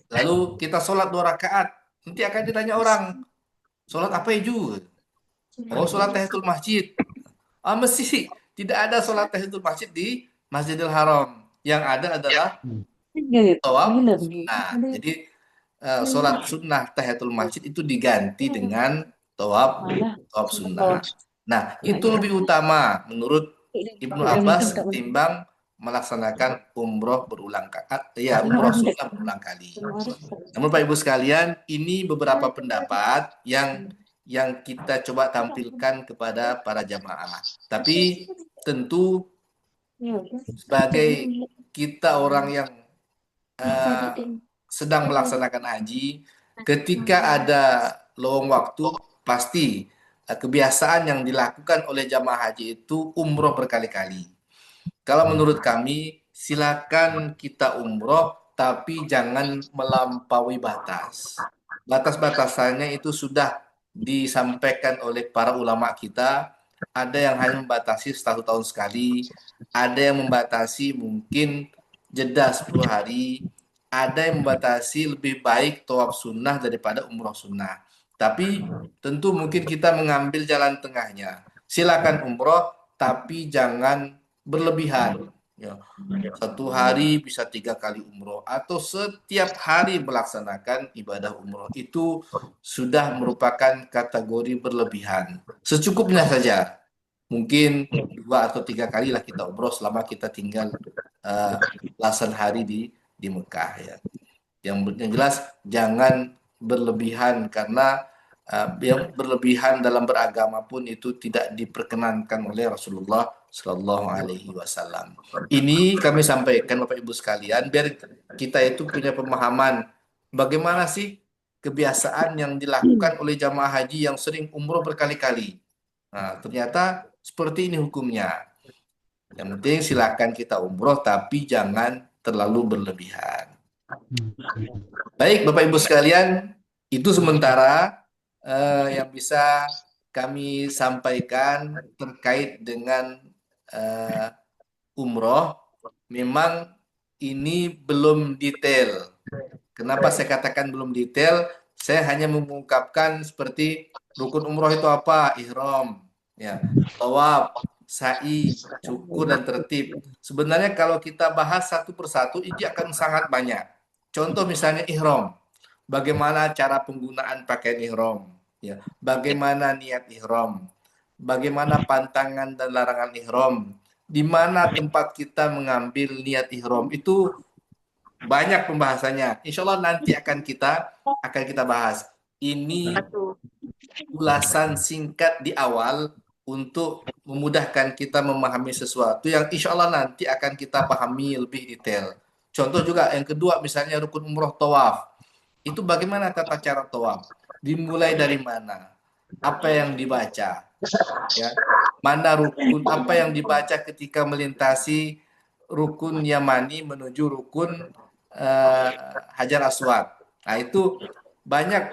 lalu kita sholat 2 rakaat, nanti akan ditanya orang, sholat apa itu? Oh, sholat tahiyatul masjid. Mesti tidak ada sholat tahiyatul masjid di Masjidil Haram. Yang ada adalah tawaf sunnah. Jadi sholat sunnah tahiyatul masjid itu diganti dengan tawaf sunnah. Nah, itu lebih utama menurut Ibnu Abbas ketimbang melaksanakan umroh berulang kali. Ya, umroh sunnah berulang kali. Namun Pak Ibu sekalian, ini beberapa pendapat yang kita coba tampilkan kepada para jamaah. Tapi tentu sebagai kita orang yang sedang melaksanakan haji, ketika ada lowong waktu, pasti kebiasaan yang dilakukan oleh jamaah haji itu umroh berkali-kali. Kalau menurut kami, silakan kita umroh, tapi jangan melampaui batas. Batas-batasannya itu sudah disampaikan oleh para ulama kita. Ada yang hanya membatasi 1 tahun sekali, ada yang membatasi mungkin jeda 10 hari, ada yang membatasi lebih baik tawaf sunnah daripada umroh sunnah. Tapi tentu mungkin kita mengambil jalan tengahnya. Silakan umroh, tapi jangan berlebihan. Ya, 1 hari bisa 3 kali umroh atau setiap hari melaksanakan ibadah umroh itu sudah merupakan kategori berlebihan. Secukupnya saja. Mungkin 2 atau 3 kali lah kita umroh selama kita tinggal belasan hari di Mekah ya. Yang jelas jangan berlebihan karena yang berlebihan dalam beragama pun itu tidak diperkenankan oleh Rasulullah Shallallahu Alaihi Wasallam. Ini kami sampaikan Bapak Ibu sekalian biar kita itu punya pemahaman bagaimana sih kebiasaan yang dilakukan oleh jamaah haji yang sering umroh berkali-kali. Nah, ternyata seperti ini hukumnya. Yang penting silakan kita umroh tapi jangan terlalu berlebihan. Baik Bapak Ibu sekalian, itu sementara yang bisa kami sampaikan terkait dengan umroh. Memang ini belum detail. Kenapa saya katakan belum detail? Saya hanya mengungkapkan seperti rukun umroh itu apa, ihram, ya, tawaf, sa'i, cukur dan tertib. Sebenarnya kalau kita bahas satu persatu ini akan sangat banyak. Contoh misalnya ihram. Bagaimana cara penggunaan pakaian ihram, ya. Bagaimana niat ihram, bagaimana pantangan dan larangan ihram, di mana tempat kita mengambil niat ihram itu banyak pembahasannya. Insya Allah nanti akan kita bahas. Ini ulasan singkat di awal untuk memudahkan kita memahami sesuatu yang insya Allah nanti akan kita pahami lebih detail. Contoh juga yang kedua misalnya rukun umroh tawaf. Itu bagaimana tata cara tawaf? Dimulai dari mana? Apa yang dibaca? Ya. Mana rukun? Apa yang dibaca ketika melintasi rukun Yamani menuju rukun Hajar Aswad. Nah, itu banyak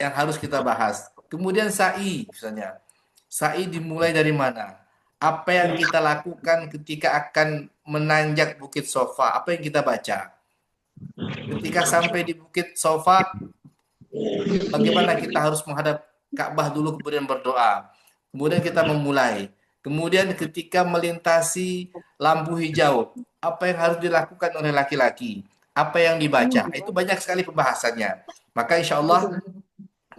yang harus kita bahas. Kemudian sa'i misalnya. Sa'i dimulai dari mana? Apa yang kita lakukan ketika akan menanjak Bukit Sofa? Apa yang kita baca? Ketika sampai di Bukit Sofa, bagaimana kita harus menghadap Ka'bah dulu kemudian berdoa. Kemudian kita memulai. Kemudian ketika melintasi lampu hijau, apa yang harus dilakukan oleh laki-laki? Apa yang dibaca? Itu banyak sekali pembahasannya. Maka insya Allah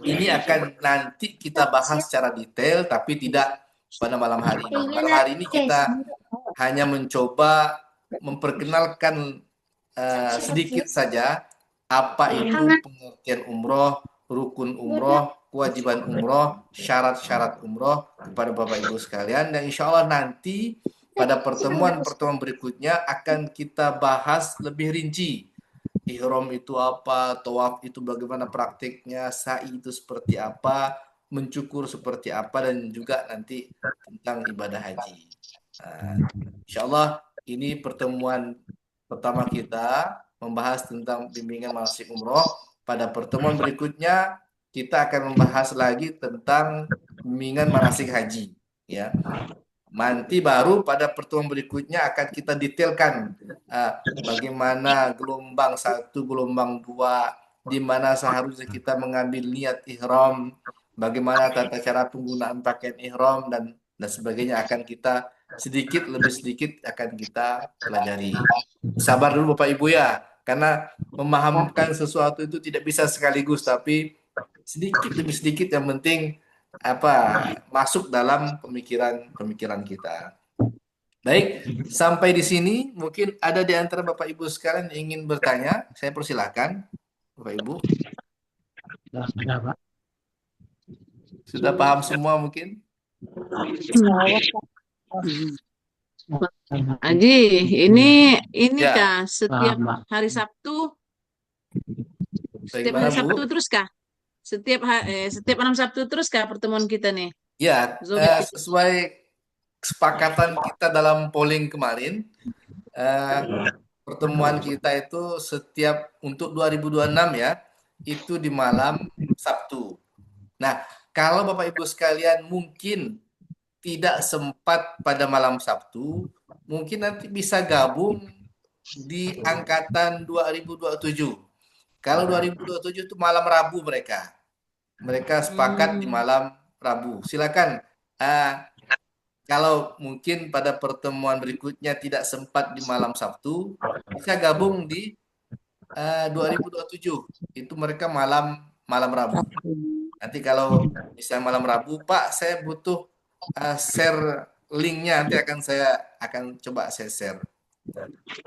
ini akan nanti kita bahas secara detail, tapi tidak pada malam hari ini. Malam hari ini kita hanya mencoba memperkenalkan sedikit saja apa itu pengertian umroh, rukun umroh, kewajiban umroh, syarat-syarat umroh kepada Bapak Ibu sekalian. Dan insya Allah nanti pada pertemuan-pertemuan berikutnya akan kita bahas lebih rinci. Ihram itu apa, tawaf itu bagaimana praktiknya, sa'i itu seperti apa, mencukur seperti apa, dan juga nanti tentang ibadah haji. Nah, insya Allah ini pertemuan pertama kita membahas tentang bimbingan manasik umroh. Pada pertemuan berikutnya kita akan membahas lagi tentang bimbingan manasik haji. Ya, nanti baru pada pertemuan berikutnya akan kita detailkan bagaimana gelombang 1, gelombang 2, di mana seharusnya kita mengambil niat ihram, bagaimana tata cara penggunaan pakaian ihram dan sebagainya akan kita sedikit lebih sedikit akan kita pelajari. Sabar dulu Bapak Ibu ya, karena memahamkan sesuatu itu tidak bisa sekaligus, tapi sedikit demi sedikit yang penting masuk dalam pemikiran kita. Baik, sampai di sini mungkin ada di antara Bapak Ibu sekalian yang ingin bertanya, saya persilahkan Bapak Ibu. Sudah paham semua mungkin? Haji, ini Ya. kah setiap hari Sabtu? Setiap Bagaimana, hari Bu? Sabtu terus kah? Setiap malam Sabtu terus kah pertemuan kita nih? Ya, Zoom. sesuai kesepakatan kita dalam polling kemarin, pertemuan kita itu setiap untuk 2026 ya, itu di malam Sabtu. Nah, kalau Bapak Ibu sekalian mungkin tidak sempat pada malam Sabtu, mungkin nanti bisa gabung di angkatan 2027. Kalau 2027 itu malam Rabu mereka. Mereka sepakat di malam Rabu. Silakan. Kalau mungkin pada pertemuan berikutnya tidak sempat di malam Sabtu, bisa gabung di 2027. Itu mereka malam Rabu. Nanti kalau misalnya malam Rabu, Pak, saya butuh share linknya, nanti saya akan coba saya share.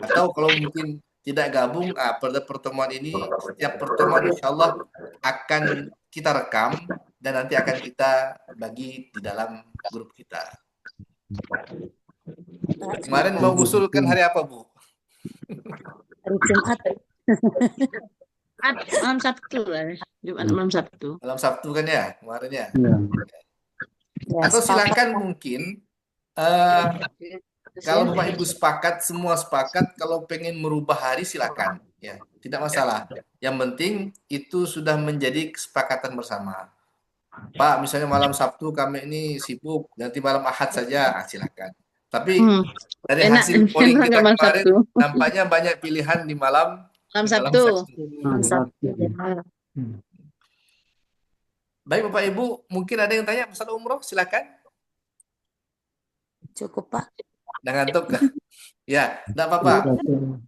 Atau kalau mungkin tidak gabung, pada pertemuan ini, setiap pertemuan insya Allah akan kita rekam dan nanti akan kita bagi di dalam grup kita. Kemarin mau usulkan hari apa, Bu? Hari Jumat. Malam Sabtu lah, Jumat malam Sabtu. Malam Sabtu kan ya, kemarin ya. Ya, Atau sepakat. silakan mungkin kalau Bapak Ibu sepakat, semua sepakat, kalau pengen merubah hari silakan, ya, tidak masalah. Yang penting itu sudah menjadi kesepakatan bersama. Pak, misalnya malam Sabtu kami ini sibuk, nanti malam Ahad saja, silakan. Tapi dari Enak, hasil polling enak kita nggak malam kemarin, Sabtu? nampaknya banyak pilihan di malam Sabtu. Baik Bapak Ibu, mungkin ada yang tanya masalah umroh, silakan. Cukup, Pak. Udah ngantuk? Ya, enggak apa-apa.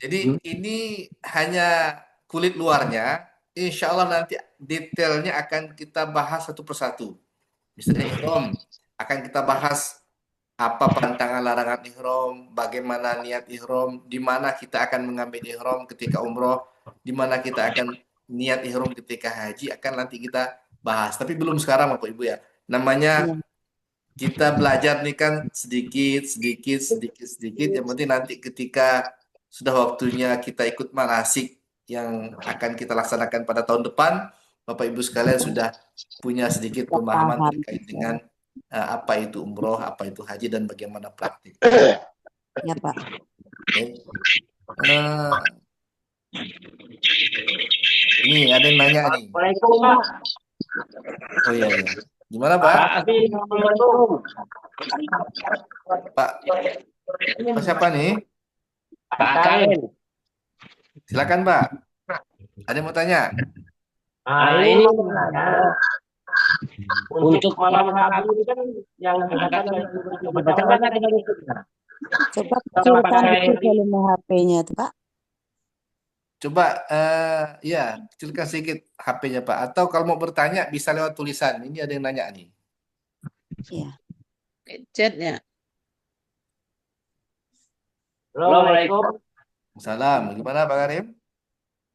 Jadi ini hanya kulit luarnya. Insya Allah nanti detailnya akan kita bahas satu persatu. Misalnya ihram, akan kita bahas apa pantangan larangan ihram, bagaimana niat ihram, di mana kita akan mengambil ihram ketika umroh, di mana kita akan niat ihram ketika haji, akan nanti kita bahas. Tapi belum sekarang Bapak Ibu ya. Namanya kita belajar nih kan sedikit. Yang penting nanti ketika sudah waktunya kita ikut manasik yang akan kita laksanakan pada tahun depan, Bapak Ibu sekalian sudah punya sedikit pemahaman terkait dengan apa itu umroh, apa itu haji, dan bagaimana praktik. Ya, Pak. Ini ada yang nanya nih. Oh iya. Gimana Pak? Pak siapa nih? Silakan Pak. Ada yang mau tanya? Ini untuk malam Rabu ini kan yang dibacakan ada di situ. Coba kecilkan itu volume HP-nya tuh, Pak. Coba ya, kecilkan sedikit HP-nya Pak. Atau kalau mau bertanya bisa lewat tulisan. Ini ada yang nanya nih. Iya. Chat ya. Assalamualaikum. Salam. Gimana Pak Karim?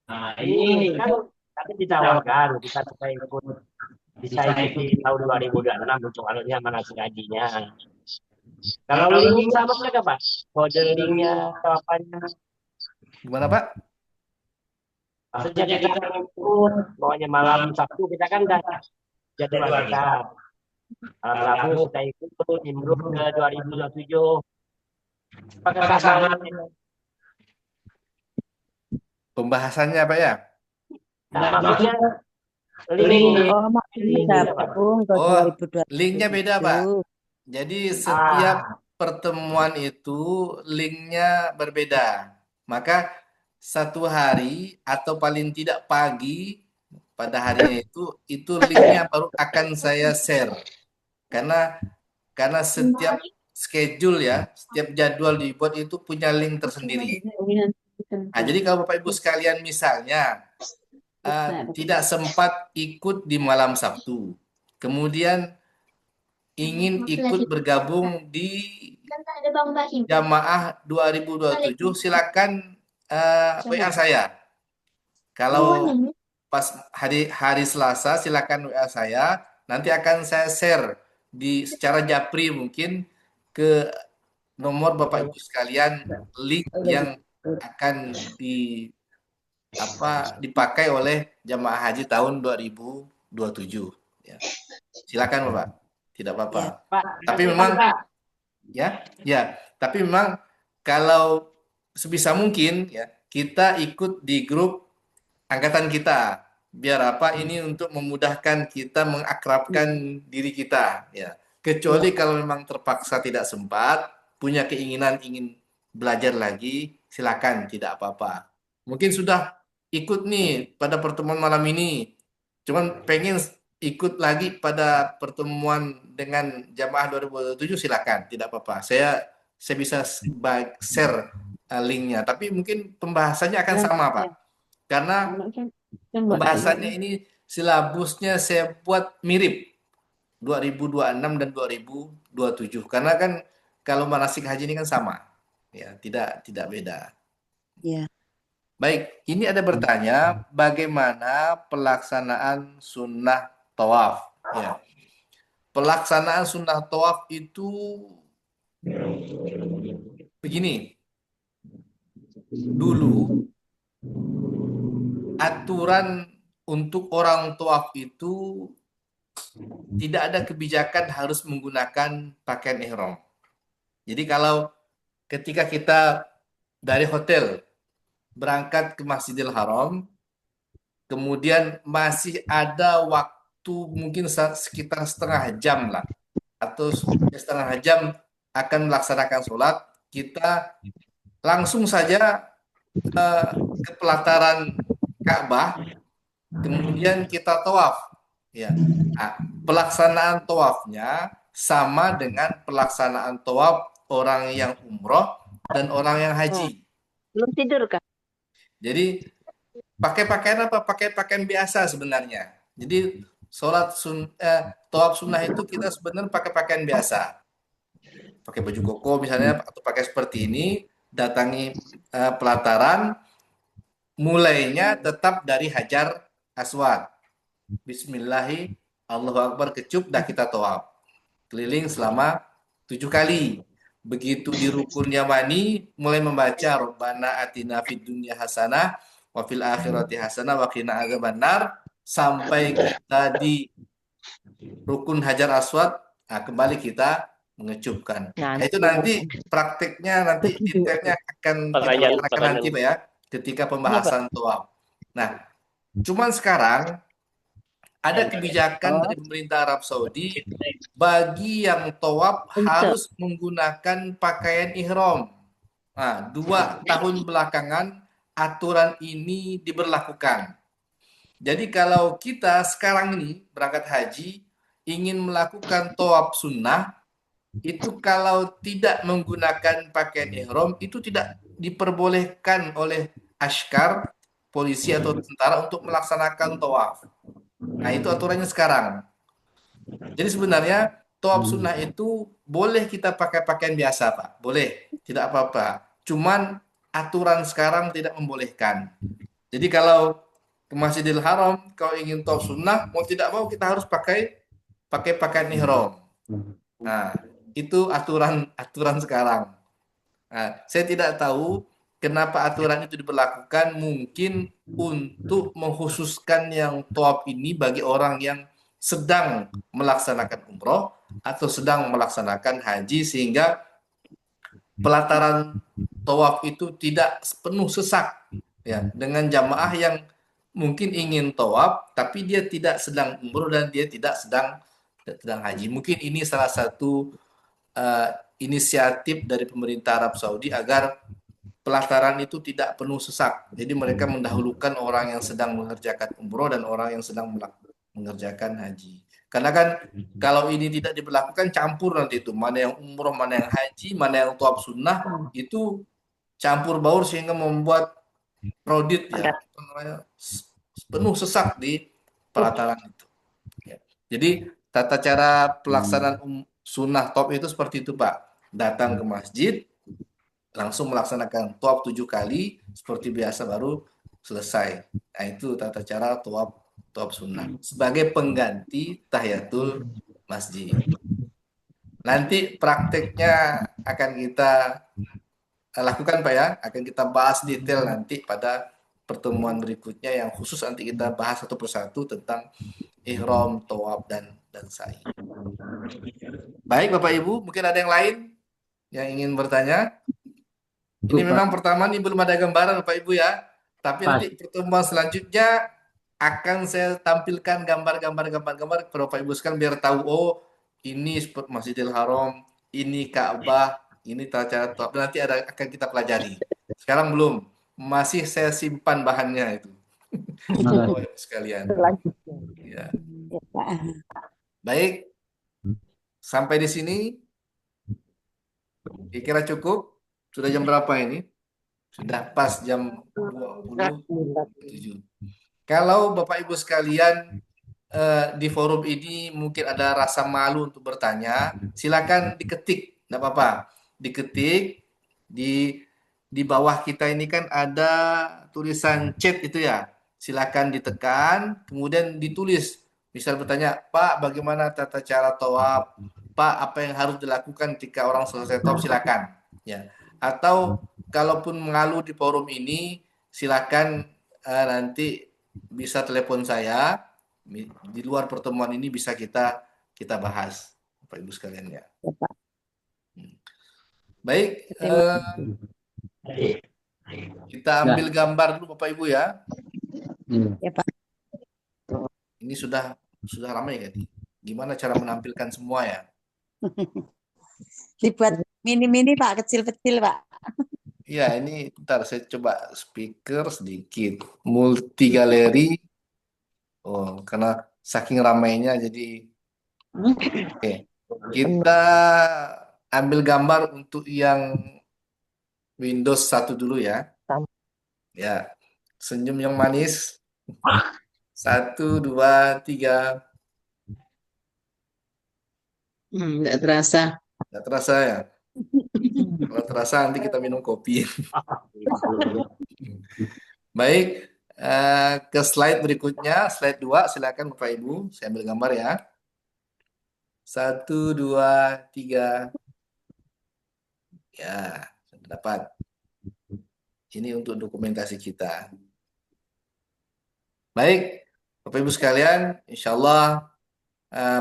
Nah, ini kan tadi ditawarkan bisa ikut di tahun 2026 untuk anunya manasik hajinya. Kalau link sama nggak Pak? Kode linknya atau apanya? Gimana Pak? Maksudnya kita ikut, pokoknya malam Sabtu kita kan udah jadwal kita. Malam Rabu kita ikut nimbrung ke 2027. Apakah sama? Pembahasannya apa ya? Nah, maksudnya link linknya beda Pak. Jadi setiap pertemuan itu linknya berbeda. Maka satu hari atau paling tidak pagi pada harinya itu linknya baru akan saya share karena setiap schedule ya, setiap jadwal dibuat itu punya link tersendiri. Nah, jadi kalau Bapak Ibu sekalian misalnya tidak sempat ikut di malam Sabtu, kemudian ingin ikut bergabung di Jamaah 2027, silakan WA saya. Kalau pas hari Selasa silakan WA saya, nanti akan saya share secara japri mungkin ke nomor Bapak Ibu sekalian link yang akan dipakai oleh jamaah haji tahun 2027 ya. Silakan Bapak, tidak apa-apa. Pak, Tapi memang tapi memang kalau sebisa mungkin ya kita ikut di grup angkatan kita, biar apa ini untuk memudahkan kita mengakrabkan diri kita ya. Kecuali kalau memang terpaksa tidak sempat, punya keinginan ingin belajar lagi, silakan, tidak apa-apa. Mungkin sudah ikut nih pada pertemuan malam ini, cuman pengen ikut lagi pada pertemuan dengan jamaah 2027, silakan, tidak apa-apa. Saya bisa share linknya, tapi mungkin pembahasannya akan sama Pak. Karena pembahasannya ini silabusnya saya buat mirip 2026 dan 2027. Karena kan kalau manasik haji ini kan sama. Ya, tidak beda. Iya. Baik, ini ada bertanya bagaimana pelaksanaan sunnah tawaf. Ya. Pelaksanaan sunnah tawaf itu begini. Dulu aturan untuk orang tawaf itu tidak ada kebijakan harus menggunakan pakaian ihram. Jadi kalau ketika kita dari hotel berangkat ke Masjidil Haram, kemudian masih ada waktu mungkin sekitar setengah jam lah, atau setengah jam akan melaksanakan sholat, kita langsung saja ke pelataran Ka'bah, kemudian kita tawaf. Ya. Nah, pelaksanaan tawafnya sama dengan pelaksanaan tawaf orang yang umroh dan orang yang haji. Belum tidur kah? Jadi pakai pakaian apa? Pakai pakaian biasa sebenarnya. Jadi tawaf sunnah itu kita sebenarnya pakai pakaian biasa. Pakai baju koko misalnya, atau pakai seperti ini, datangi pelataran, mulainya tetap dari Hajar Aswad. Bismillahi, Allahu Akbar, kecup, dah kita tawaf. Keliling selama 7 kali. Begitu di rukun Yamani, mulai membaca Rabbana atina fid dunya hasanah wa fil akhirati hasanah wa qina adzabannar, sampai kita di rukun Hajar Aswad, nah kembali kita mengecupkan. Nah, itu nanti praktiknya, nanti detailnya akan kita bicarakan nanti Pak ya, ketika pembahasan tawaf. Nah, cuman sekarang ada kebijakan dari pemerintah Arab Saudi bagi yang tawaf harus menggunakan pakaian ihram. Nah, 2 tahun belakangan aturan ini diberlakukan. Jadi kalau kita sekarang ini berangkat haji ingin melakukan tawaf sunnah, itu kalau tidak menggunakan pakaian ihram itu tidak diperbolehkan oleh askar, polisi atau tentara untuk melaksanakan tawaf. Nah, itu aturannya sekarang. Jadi sebenarnya tawaf sunnah itu boleh kita pakai pakaian biasa, Pak. Boleh, tidak apa-apa. Cuman aturan sekarang tidak membolehkan. Jadi kalau ke Masjidil Haram, kalau ingin tawaf sunnah, mau tidak mau kita harus pakai pakaian ihram. Nah, itu aturan sekarang. Nah, saya tidak tahu kenapa aturan itu diberlakukan, mungkin untuk mengkhususkan yang tawaf ini bagi orang yang sedang melaksanakan umroh atau sedang melaksanakan haji, sehingga pelataran tawaf itu tidak penuh sesak ya dengan jamaah yang mungkin ingin tawaf tapi dia tidak sedang umroh dan dia tidak sedang haji. Mungkin ini salah satu inisiatif dari pemerintah Arab Saudi agar pelataran itu tidak penuh sesak. Jadi mereka mendahulukan orang yang sedang mengerjakan umroh dan orang yang sedang mengerjakan haji. Karena kan kalau ini tidak diberlakukan campur nanti itu, mana yang umroh, mana yang haji, mana yang tawaf sunnah, itu campur baur sehingga membuat crowded ya, apa namanya, penuh sesak di pelataran itu. Ya. Jadi tata cara pelaksanaan sunnah tawaf itu seperti itu Pak. Datang ke masjid, langsung melaksanakan tawaf 7 kali seperti biasa baru selesai. Nah itu tata cara tawaf sunnah sebagai pengganti tahiyatul masjid. Nanti prakteknya akan kita lakukan Pak ya, akan kita bahas detail nanti pada pertemuan berikutnya yang khusus nanti kita bahas satu persatu tentang ihram, tawaf dan sa'i. Baik Bapak Ibu, mungkin ada yang lain yang ingin bertanya? Ini memang pertama nih belum ada gambaran Bapak Ibu ya, tapi nanti pertemuan selanjutnya akan saya tampilkan gambar kepada Bapak Ibu sekalian biar tahu, oh ini Masjidil Haram, ini Ka'bah, ini tata cara tawaf. Nanti akan kita pelajari. Sekarang belum, masih saya simpan bahannya itu. Bapak Ibu sekalian. Ya. Ya, Pak. Baik, sampai di sini kira cukup. Sudah jam berapa ini? Sudah pas jam 20.07. Kalau Bapak Ibu sekalian di forum ini mungkin ada rasa malu untuk bertanya, silakan diketik, tidak apa-apa. Diketik di bawah kita ini kan ada tulisan chat itu ya. Silakan ditekan, kemudian ditulis. Misal bertanya, Pak, bagaimana tata cara tawaf? Pak, apa yang harus dilakukan ketika orang selesai tawaf? Silakan. Ya. Atau kalaupun mengalu di forum ini, silakan nanti bisa telepon saya. Di luar pertemuan ini bisa kita bahas, Bapak Ibu sekalian ya. Ya, Pak. Baik, kita ambil gambar dulu Bapak Ibu ya. Ya, Pak. Ini sudah ramai kan? Gimana cara menampilkan semua ya? Dibuat mini-mini Pak, kecil-kecil Pak. Ya, ini bentar saya coba speaker sedikit. Multi galeri. Oh, karena saking ramainya jadi oke. Kita ambil gambar untuk yang Windows 1 dulu ya. Ya. Senyum yang manis. 1, 2, 3. Nggak terasa. Nggak terasa ya? Kalau terasa nanti kita minum kopi. Baik, ke slide berikutnya, slide 2, silakan Bapak Ibu. Saya ambil gambar ya. 1, 2, 3. Ya, sudah dapat. Ini untuk dokumentasi kita. Baik, Bapak Ibu sekalian, insya Allah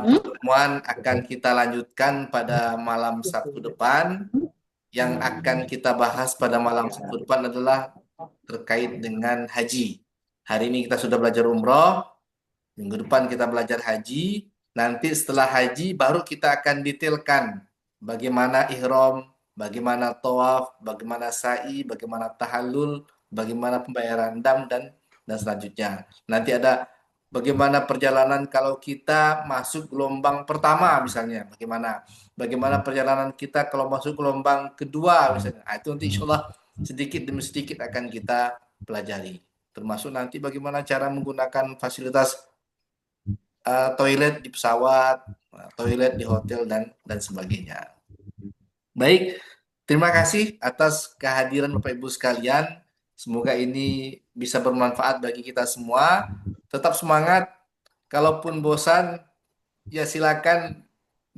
pertemuan akan kita lanjutkan pada malam Sabtu depan. Yang akan kita bahas pada malam Sabtu depan adalah terkait dengan haji. Hari ini kita sudah belajar umroh, minggu depan kita belajar haji, nanti setelah haji baru kita akan detailkan bagaimana ihram, bagaimana tawaf, bagaimana sa'i, bagaimana tahallul, bagaimana pembayaran dam dan selanjutnya. Nanti ada bagaimana perjalanan kalau kita masuk gelombang pertama misalnya, bagaimana perjalanan kita kalau masuk gelombang kedua misalnya. Nah, itu nanti insya Allah sedikit demi sedikit akan kita pelajari. Termasuk nanti bagaimana cara menggunakan fasilitas toilet di pesawat, toilet di hotel dan sebagainya. Baik, terima kasih atas kehadiran Bapak Ibu sekalian. Semoga ini bisa bermanfaat bagi kita semua. Tetap semangat. Kalaupun bosan, ya silakan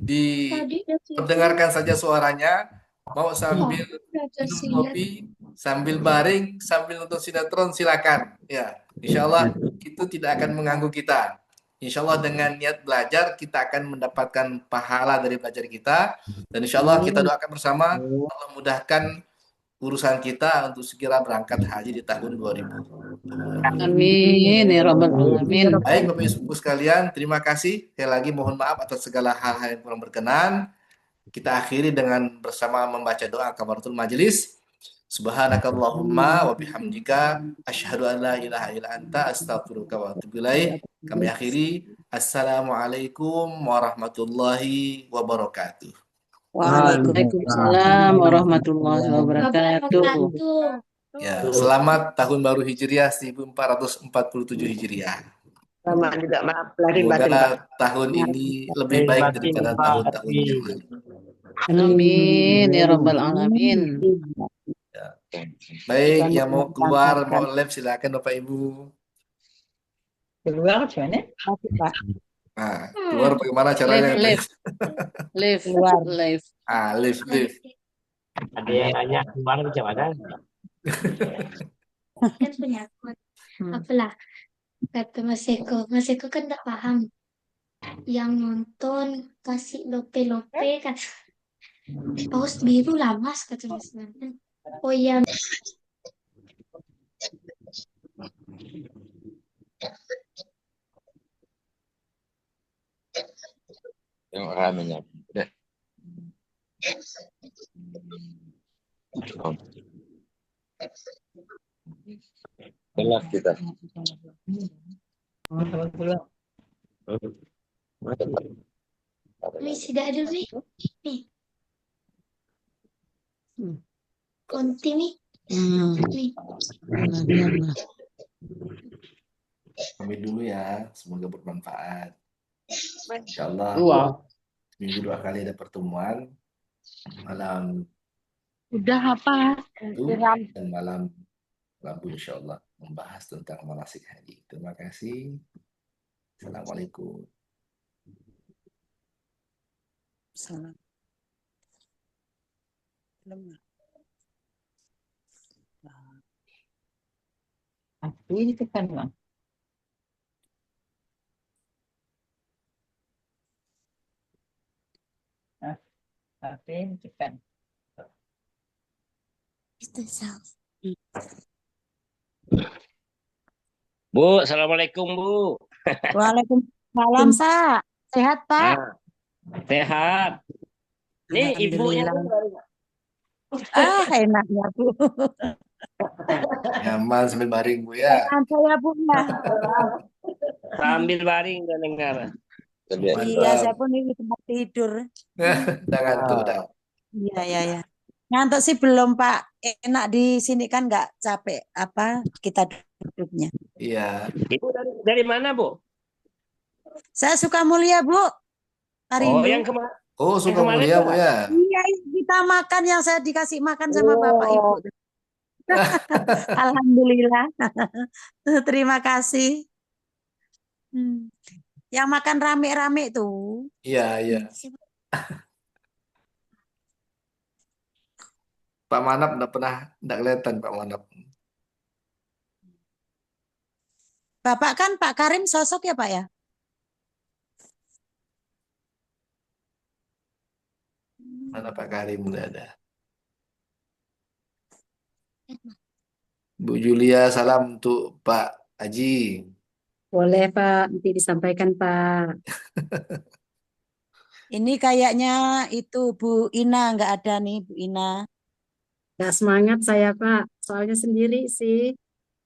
diperdengarkan saja suaranya. Mau sambil minum kopi, sambil baring, sambil nonton sinetron, silakan. Ya, insya Allah itu tidak akan mengganggu kita. Insya Allah dengan niat belajar kita akan mendapatkan pahala dari belajar kita. Dan insya Allah kita doakan bersama Allah mudahkan urusan kita untuk segera berangkat haji di tahun 2020. Amin ya rabbal alamin. Baik Bapak Ibu sekalian, terima kasih. Sekali lagi mohon maaf atas segala hal-hal yang kurang berkenan. Kita akhiri dengan bersama membaca doa kafaratul majelis. Subhanakallahumma wa bihamdika asyhadu an la ilaha illa anta astaghfiruka wa atubu ilaik. Kami akhiri. Assalamualaikum warahmatullahi wabarakatuh. Waalaikumsalam warahmatullahi wabarakatuh. Ya, selamat tahun baru Hijriah 1447 Hijriah. Selamat juga, maaf lahir batin, Pak. Semoga tahun ini lebih Lahir baik batin, daripada Pak. tahun-tahun yang lalu. Amin ya rabbal alamin. Baik, yang mau keluar, mau live silakan Bapak Ibu. Keluar gimana? Masih, Pak. Nah, keluar bagaimana caranya? Live. Keluar. Live. Ah, live. Ada yang nanya kemarin macam mana? Kan punya akun. Apalah kata Mas Eko kan nggak paham. Yang nonton kasih lope-lope kan. Paus biru lah Mas kata Mas Nandan. Oh iya. Yang ramenya. Udah. Telat kita. Ini sudah ada nih. Nih. Konti nih. Nih. Kami dulu ya, semoga bermanfaat. Insyaallah. Minggu 2 kali ada pertemuan. Malam Udah apa? itu dan malam Rabu insyaallah membahas tentang manasik haji. Terima kasih. Assalamualaikum. Salam. Ini tekan, Bang. Tapi ini tekan. Itu self. Bu, assalamualaikum Bu. Waalaikumsalam, Pak. Sehat, Pak? Nah, sehat. Nih ibunya Alhamdulillah. Enaknya, Bu. Nyaman sambil baring Bu ya. Saya, Bu, ya. sambil baring dan dengar. Iya, saya pun ini tempat tidur. Udah ngantuk dah. Iya. Ngantuk sih belum, Pak. Enak di sini kan nggak capek apa kita duduknya. Iya. Ibu dari mana Bu? Saya suka mulia, Bu. Oh, Rindu. yang kemarin. Oh, suka mulia Bu ya. Iya, kita makan yang saya dikasih makan sama Bapak Ibu. Alhamdulillah. Terima kasih. Yang makan rame-rame tuh. Iya. Pak Manap enggak kelihatan Pak Manap. Bapak kan Pak Karim sosok ya, Pak ya? Mana Pak Karim udah ada. Bu Julia, salam untuk Pak Haji. Boleh Pak, nanti disampaikan Pak. Ini kayaknya itu Bu Ina nggak ada nih, Bu Ina. Gak semangat saya Pak, soalnya sendiri sih.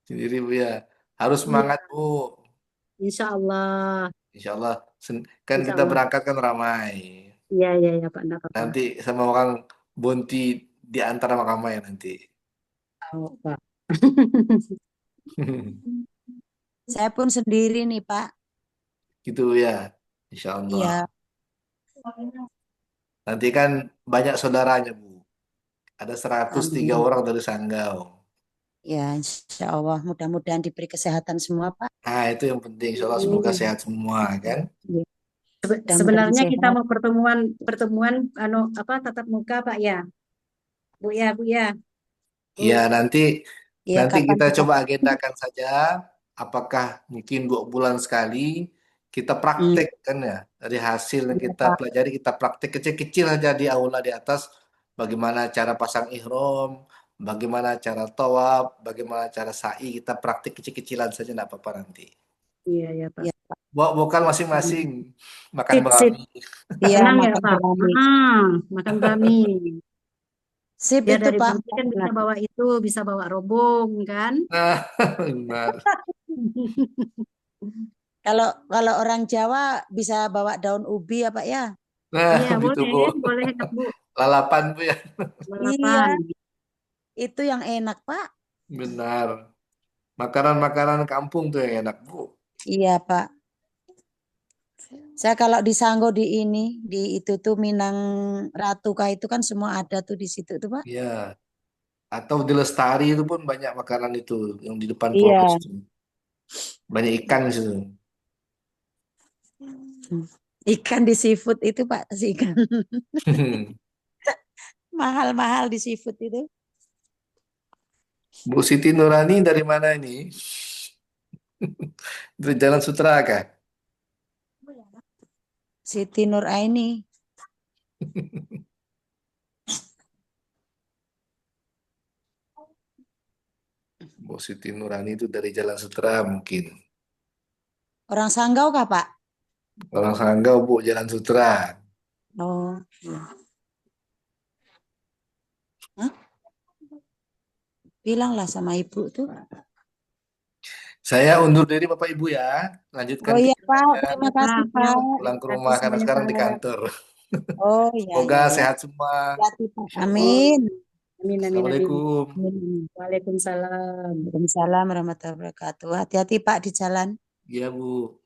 Sendiri Bu ya. Harus semangat Bu. Insya Allah. Insya Allah. Kan Insya kita Allah. berangkat kan ramai. Iya Pak, enggak apa-apa. Nanti sama orang Bonti di antara ramai nanti. Tahu Pak. Saya pun sendiri nih, Pak. Gitu ya. Insya Allah. Iya. Nanti kan banyak saudaranya Bu. Ada 103 Amin. orang dari Sanggau. Ya, insya Allah. Mudah-mudahan diberi kesehatan semua, Pak. Nah, itu yang penting. Insya Allah semoga sehat semua kan. Mudah-mudahan Sebenarnya kita sehat. mau pertemuan tatap muka Pak ya. Bu ya. Iya, nanti Ya, kapan kita kita coba agendakan saja. Apakah mungkin 2 bulan sekali kita praktek kan ya. Dari hasil yang kita pelajari, kita praktek kecil-kecil aja di aula di atas. Bagaimana cara pasang ihram, bagaimana cara tawaf, bagaimana cara sa'i, kita praktek kecil-kecilan saja, enggak apa-apa nanti. Iya Pak. Ya, Bawa bekal masing-masing, makan Sip. brownie. Iya, Senang ya makan Pak. brownie. Makan brownie. Sip Biar itu dari Pak. Budi kan bisa bawa itu, bisa bawa robong kan. Nah, benar. Kalau kalau orang Jawa bisa bawa daun ubi ya Pak ya? Nah, Iya, gitu Bu. boleh Kak, Bu. Lalapan Bu ya. Iya, Lalapan. itu yang enak Pak. Benar. Makanan-makanan kampung tuh yang enak Bu. Iya Pak. Saya kalau di Sanggo di ini, di itu tuh Minang Ratuka itu kan semua ada tuh di situ tuh Pak. Iya. Atau di Lestari itu pun banyak makanan itu yang di depan Iya. Polres tuh. Banyak ikan di situ. Ikan di seafood itu Pak, si ikan. Mahal-mahal di seafood itu. Bu Siti Nurani dari mana ini? Dari Jalan Sutra kah? Siti Nur Aini. Bu Siti Nurani itu dari Jalan Sutra mungkin. Orang Sanggau kah Pak? Orang Sanggau Bu Jalan Sutra. Oh. Iya. Hah? Bilanglah sama ibu tuh. Saya undur diri Bapak Ibu ya. Lanjutkan Oh iya Pak, pikirannya. terima kasih Pak, Pak. Pulang ke terima rumah kasih karena semuanya, sekarang di Pak. kantor. Oh iya Semoga iya iya. sehat semua. Hati, Pak. Amin. Amin, amin, amin. Assalamualaikum. Amin. Waalaikumsalam. Waalaikumsalam warahmatullahi wabarakatuh. Hati-hati Pak di jalan. Iya Bu.